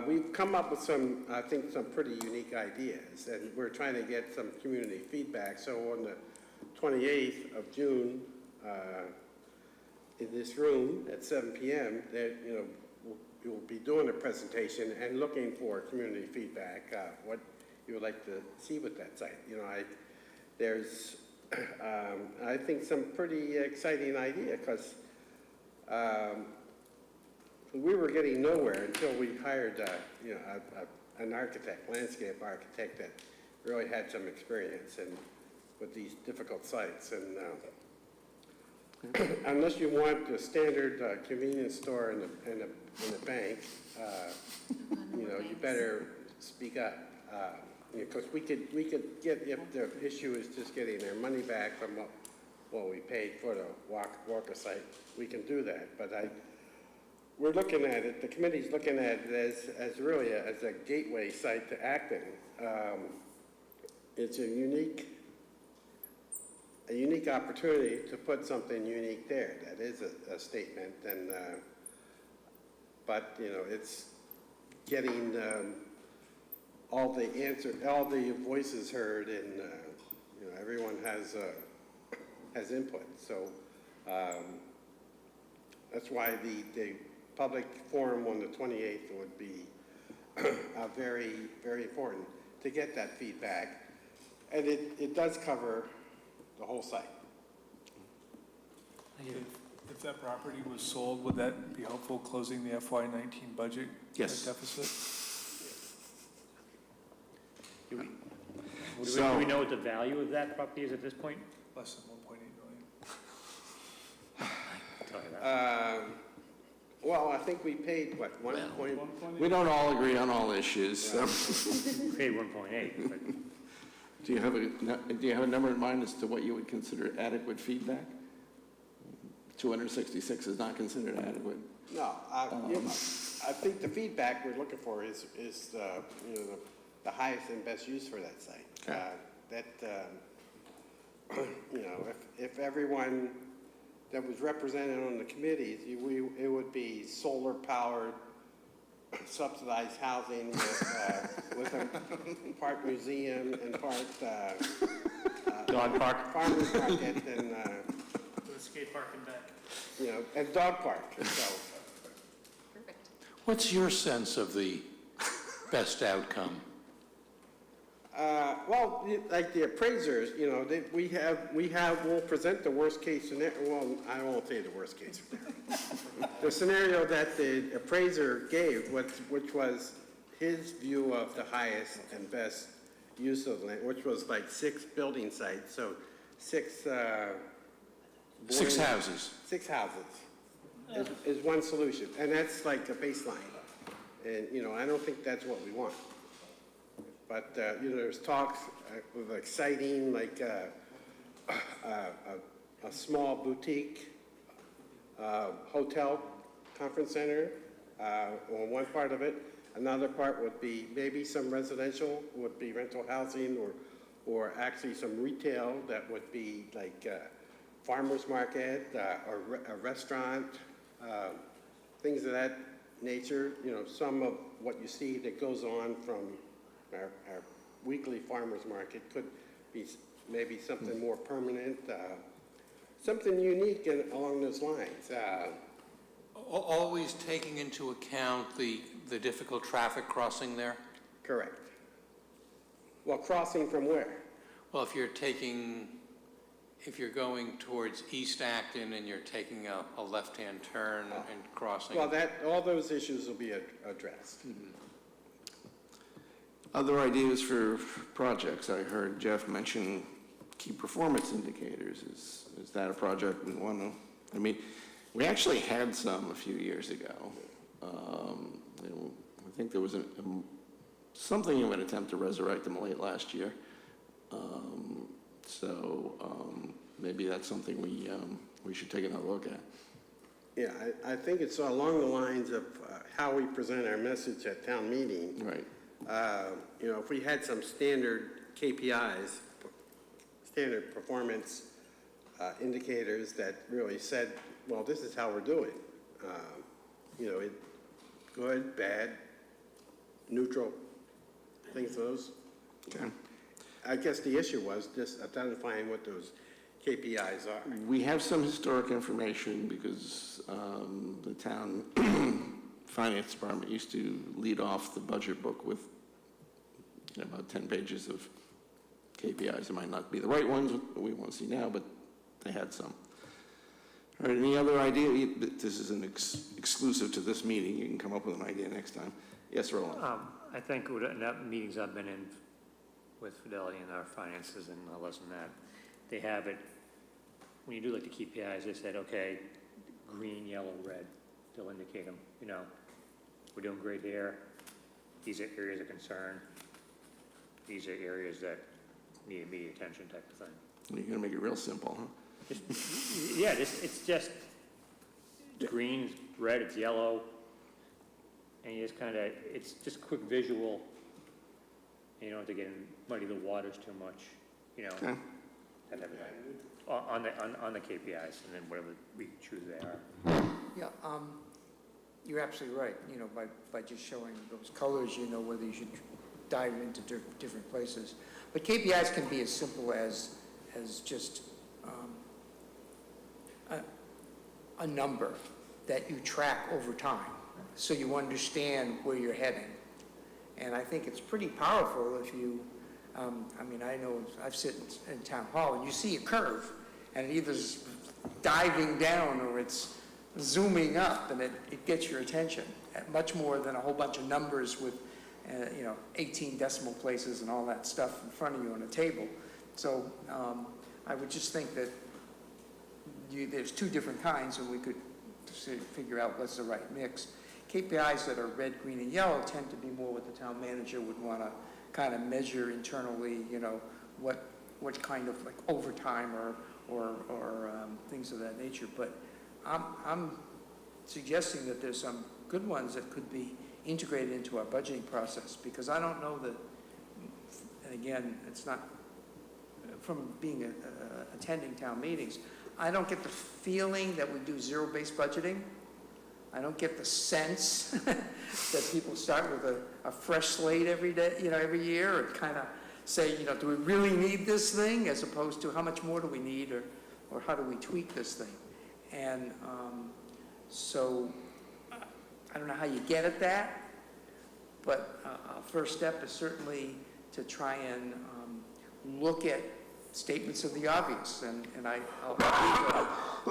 We've come up with some, I think, some pretty unique ideas, and we're trying to get some community feedback. So on the 28th of June, in this room at 7 p.m., that we'll be doing a presentation and looking for community feedback, what you would like to see with that site. There's, I think, some pretty exciting idea, because we were getting nowhere until we hired, an architect, landscape architect that really had some experience with these difficult sites. And unless you want the standard convenience store and a bank, you better speak up. Because we could get, if the issue is just getting their money back from what we paid for the Walker site, we can do that. But we're looking at it, the committee's looking at it as really as a gateway site to Acton. It's a unique opportunity to put something unique there. That is a statement, and but it's getting all the voices heard, and everyone has input. So that's why the public forum on the 28th would be very, very important to get that feedback, and it does cover the whole site. If that property was sold, would that be helpful closing the FY19 budget Yes. deficit? do So- we know what the value of that property is at this point? Less than 1.8 million. I'll tell you that. Well, I think we paid, what, 1.1? We don't all agree on all issues, so. We paid 1.8, but Do you have a number in mind as to what you would consider adequate feedback? 266 is not considered adequate. No, I think the feedback we're looking for is the highest and best use for that site. Okay. If everyone that was represented on the committees, it would be solar-powered, subsidized housing with a part museum and part dog park? farmer's market and To the skate park and back. and dog park. So Perfect. What's your sense of the best outcome? well, like the appraisers, we'll present the worst case scenario. Well, I won't say the worst case scenario. The scenario that the appraiser gave, which was his view of the highest and best use of land, which was like 6 building sites, so 6 6 houses. 6 houses is one solution, and that's like a baseline. And, I don't think that's what we want. But, there's talks of exciting, like a small boutique hotel conference center on one part of it. Another part would be maybe some residential, would be rental housing, or actually some retail that would be like farmer's market or a restaurant, things of that nature. Some of what you see that goes on from our weekly farmer's market could be maybe something more permanent, something unique along those lines. Always taking into account the difficult traffic crossing there? Correct. Well, crossing from where? Well, if you're going towards East Acton and you're taking a left-hand turn and crossing. Well, all those issues will be addressed. Other ideas for projects? I heard Jeff mention key performance indicators. Is that a project we want to, we actually had some a few years ago. I think there was something of an attempt to resurrect them late last year. Maybe that's something we should take another look at. Yeah, I think it's along the lines of how we present our message at town meeting. Right. If we had some standard KPIs, standard performance indicators that really said, well, this is how we're doing. Good, bad, neutral, things of those. Okay. I guess the issue was just identifying what those KPIs are. We have some historic information because the town finance department used to lead off the budget book with about 10 pages of KPIs. It might not be the right ones that we want to see now, but they had some. All right, any other idea? This is an exclusive to this meeting. You can come up with an idea next time. Yes, Roland? I think in that meetings I've been in with Fidelity and our finances and less than that, they have it, when you do like the KPIs, they said, okay, green, yellow, red, they'll indicate them, we're doing great here, these are areas of concern, these are areas that need immediate attention type of thing. You're going to make it real simple, huh? It's just green, it's red, it's yellow, and you just it's just quick visual. You don't have to muddy the waters too much, Okay. that type of thing. On the KPIs, and then whatever we choose they are. Yeah, you're absolutely right. By just showing those colors, whether you should dive into different places. But KPIs can be as simple as just a number that you track over time, so you understand where you're heading. And I think it's pretty powerful if you, I know I've sit in town hall and you see a curve, and it either's diving down or it's zooming up, and it gets your attention, much more than a whole bunch of numbers with 18 decimal places and all that stuff in front of you on a table. So I would just think that there's two different kinds, and we could figure out what's the right mix. KPIs that are red, green, and yellow tend to be more what the town manager would want to kind of measure internally, what kind of like overtime or things of that nature. But I'm suggesting that there's some good ones that could be integrated into our budgeting process, because I don't know that, and again, it's not from being attending town meetings, I don't get the feeling that we do zero-based budgeting. I don't get the sense that people start with a fresh slate every day, every year, and kind of say, do we really need this thing, as opposed to how much more do we need, or how do we tweak this thing? And so I don't know how you get at that, but a first step is certainly to try and look at statements of the obvious. And I'll give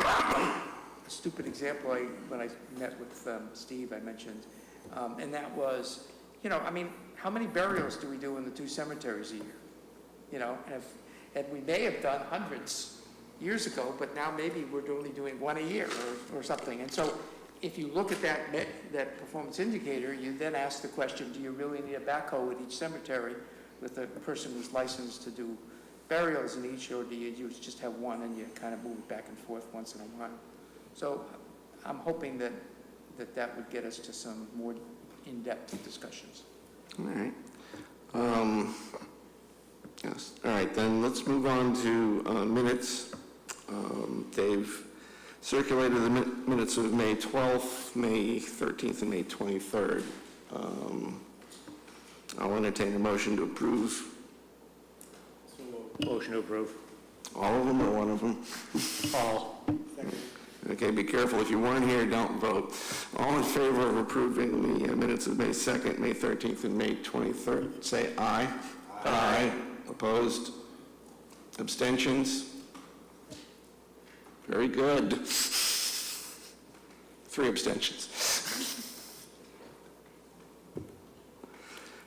a stupid example. When I met with Steve, I mentioned, and that was, how many burials do we do in the two cemeteries a year? And we may have done hundreds years ago, but now maybe we're only doing one a year or something. And so if you look at that performance indicator, you then ask the question, do you really need a backhoe at each cemetery with a person who's licensed to do burials in each, or do you just have one and you kind of move it back and forth once in a while? So I'm hoping that would get us to some more in-depth discussions. All right. Yes, all right, then let's move on to minutes. Dave circulated the minutes of May 12th, May 13th, and May 23rd. I'll entertain a motion to approve. Motion to approve. All of them or one of them? All. Okay, be careful. If you weren't here, don't vote. All in favor of approving the minutes of May 2nd, May 13th, and May 23rd, say aye. Aye. Opposed? Abstentions? Very good. 3 abstentions.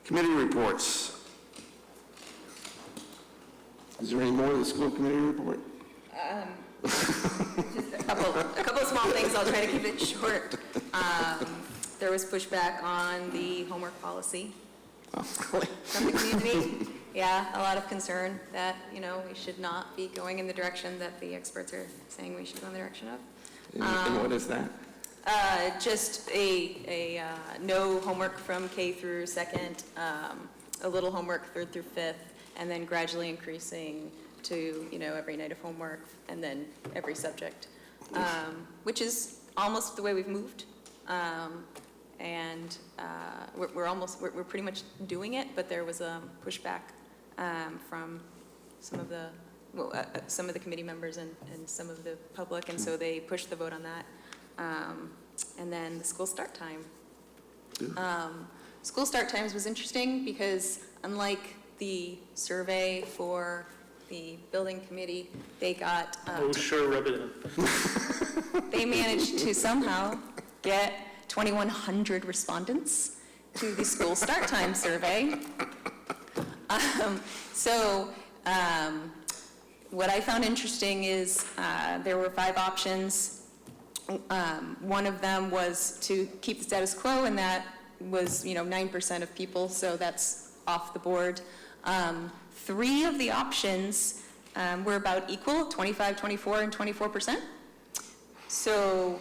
Committee reports. Is there any more of the school committee report? Just a couple of small things, I'll try to keep it short. There was pushback on the homework policy from the community. Yeah, a lot of concern that, we should not be going in the direction that the experts are saying we should go in the direction of. And what is that? Just a no homework from K through 2nd, a little homework 3rd through 5th, and then gradually increasing to, every night of homework, and then every subject, which is almost the way we've moved. And we're pretty much doing it, but there was a pushback from some of the committee members and some of the public, and so they pushed the vote on that. And then the school start time. School start times was interesting because unlike the survey for the building committee, they got... Oh, sure, rub it in. They managed to somehow get 2,100 respondents to the school start time survey. What I found interesting is there were 5 options. One of them was to keep the status quo, and that was 9% of people, so that's off the board. 3 of the options were about equal, 25, 24, and 24%. So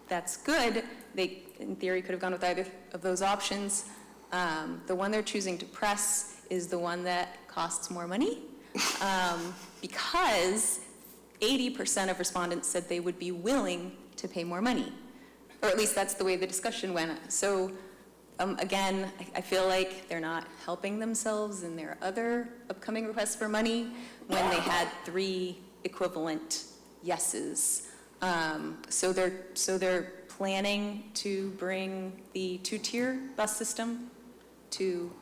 that's good. They, in theory, could have gone with either of those options. The one they're choosing to press is the one that costs more money, because 80% of respondents said they would be willing to pay more money, or at least that's the way the discussion went. So again, I feel like they're not helping themselves in their other upcoming requests for money when they had 3 equivalent yeses. So they're planning to bring the 2-tier bus system to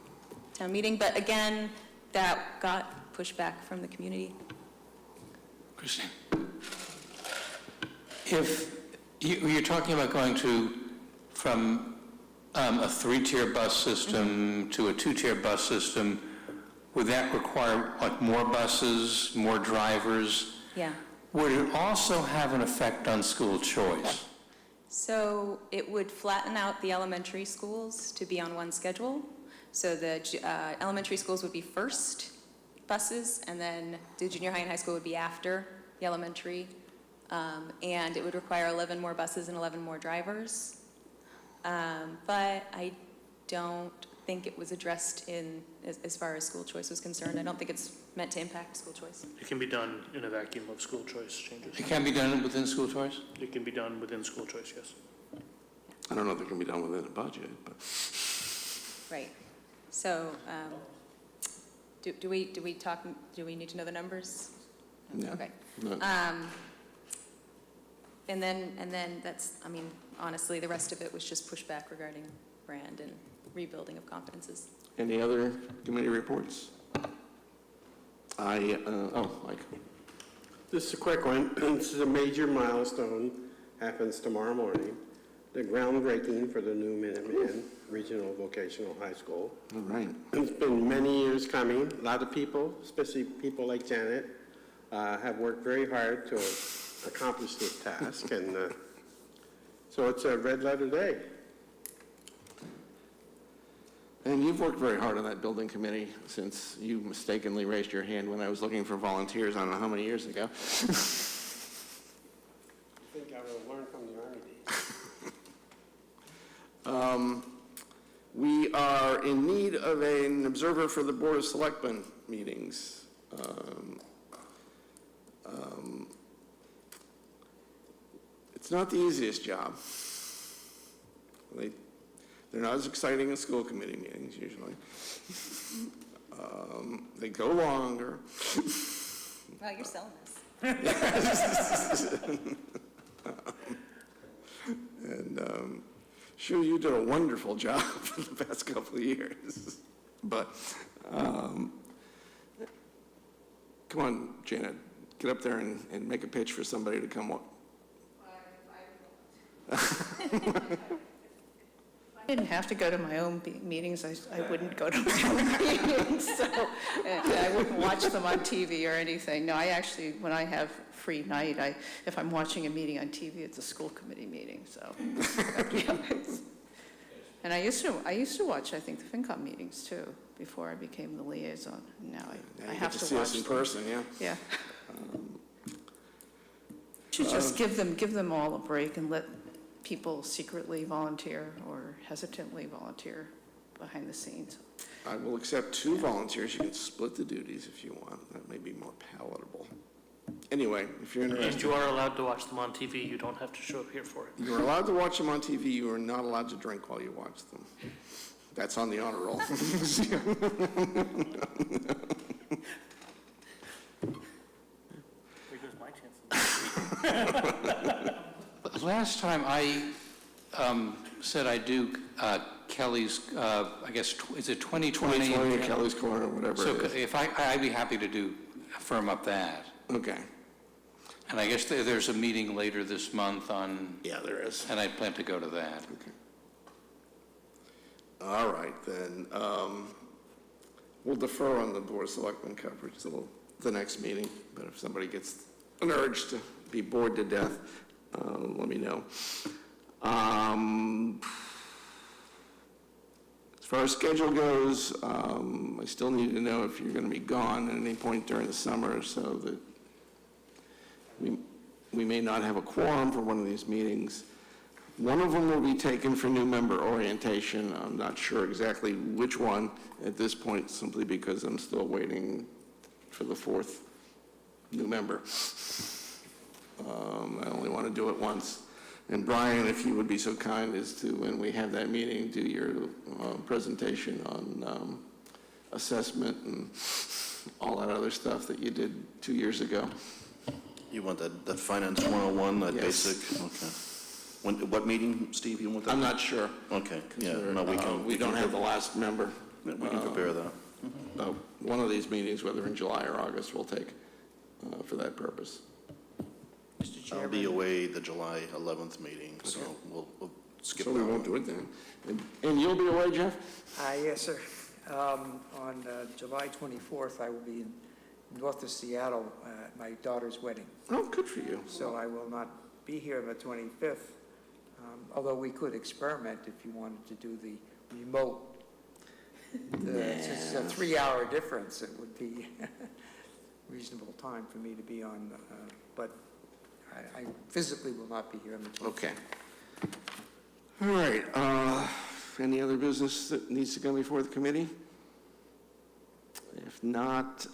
town meeting, but again, that got pushback from the community. Christine? If you're talking about going from a 3-tier bus system to a 2-tier bus system, would that require more buses, more drivers? Yeah. Would it also have an effect on school choice? So it would flatten out the elementary schools to be on one schedule. So the elementary schools would be first buses, and then the junior high and high school would be after the elementary. And it would require 11 more buses and 11 more drivers. But I don't think it was addressed as far as school choice was concerned. I don't think it's meant to impact school choice. It can be done in a vacuum of school choice changes. It can be done within school choice? It can be done within school choice, yes. I don't know if it can be done within a budget, but... Right. So, do we need to know the numbers? No. Okay. No. And then that's, honestly, the rest of it was just pushback regarding brand and rebuilding of confidences. Any other committee reports? Mike. This is a quick one. This is a major milestone, happens tomorrow morning. The groundbreaking for the new Minuteman Regional Vocational High School. All right. It's been many years coming. A lot of people, especially people like Janet, have worked very hard to accomplish this task. And So it's a red letter day. And you've worked very hard on that building committee since you mistakenly raised your hand when I was looking for volunteers, I don't know how many years ago. I think I will learn from the Army days. We are in need of an observer for the Board of Selectmen meetings. It's not the easiest job. They're not as exciting as school committee meetings usually. They go longer. Well, you're selling this. And sure, you did a wonderful job for the past couple of years. But come on, Janet, get up there and make a pitch for somebody to come up. I didn't have to go to my own meetings, I wouldn't go to my own meetings, so I wouldn't watch them on TV or anything. No, I actually, when I have free night, if I'm watching a meeting on TV, it's a school committee meeting, so. Yeah. And I used to watch, I think, the FinCom meetings too, before I became the liaison. Now I have to watch see us in them. person, yeah. Yeah. Should just give them all a break and let people secretly volunteer or hesitantly volunteer behind the scenes. I will accept 2 volunteers. You can split the duties if you want. That may be more palatable. Anyway, if you're And interested, you are allowed to watch them on TV, you don't have to show up here for it. you're allowed to watch them on TV. You are not allowed to drink while you watch them. That's on the honor roll. There goes my chance. Last time I said I'd do Kelly's, I guess, is it 2020? 2020, Kelly's Corner, whatever So it is. if I'd be happy to firm up that. Okay. And I guess there's a meeting later this month on, Yeah, there is. and I plan to go to that. Okay. All right, then. We'll defer on the Board of Selectmen coverage till the next meeting, but if somebody gets an urge to be bored to death, let me know. As far as schedule goes, I still need to know if you're going to be gone at any point during the summer so that we may not have a quorum for one of these meetings. One of them will be taken for new member orientation. I'm not sure exactly which one at this point, simply because I'm still waiting for the 4th new member. I only want to do it once. And Brian, if you would be so kind as to, when we have that meeting, do your presentation on assessment and all that other stuff that you did 2 years ago. You want that Finance 101, that Yes. basic? Okay. What meeting, Steve, you want that? I'm not sure. Okay, yeah, We're, no, we don't have the last member. We can prepare that. One of these meetings, whether in July or August, we'll take for that purpose. Mr. Chairman? I'll be away the July 11th meeting, so we'll skip that So we one. won't do it then. And you'll be away, Jeff? Yes, sir. On July 24th, I will be in north of Seattle at my daughter's wedding. Oh, good for you. So I will not be here on the 25th, although we could experiment if you wanted to do the remote. Since it's a 3-hour difference, it would be reasonable time for me to be on, but I physically will not be here on the 25th. Okay. All right. Any other business that needs to come before the committee? If not,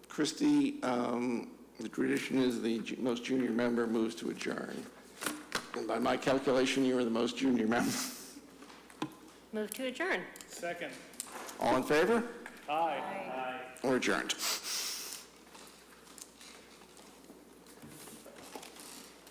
Christie, the tradition is the most junior member moves to adjourn. And by my calculation, you are the most junior member. Move to adjourn. Second. All in favor? Aye. Or adjourned.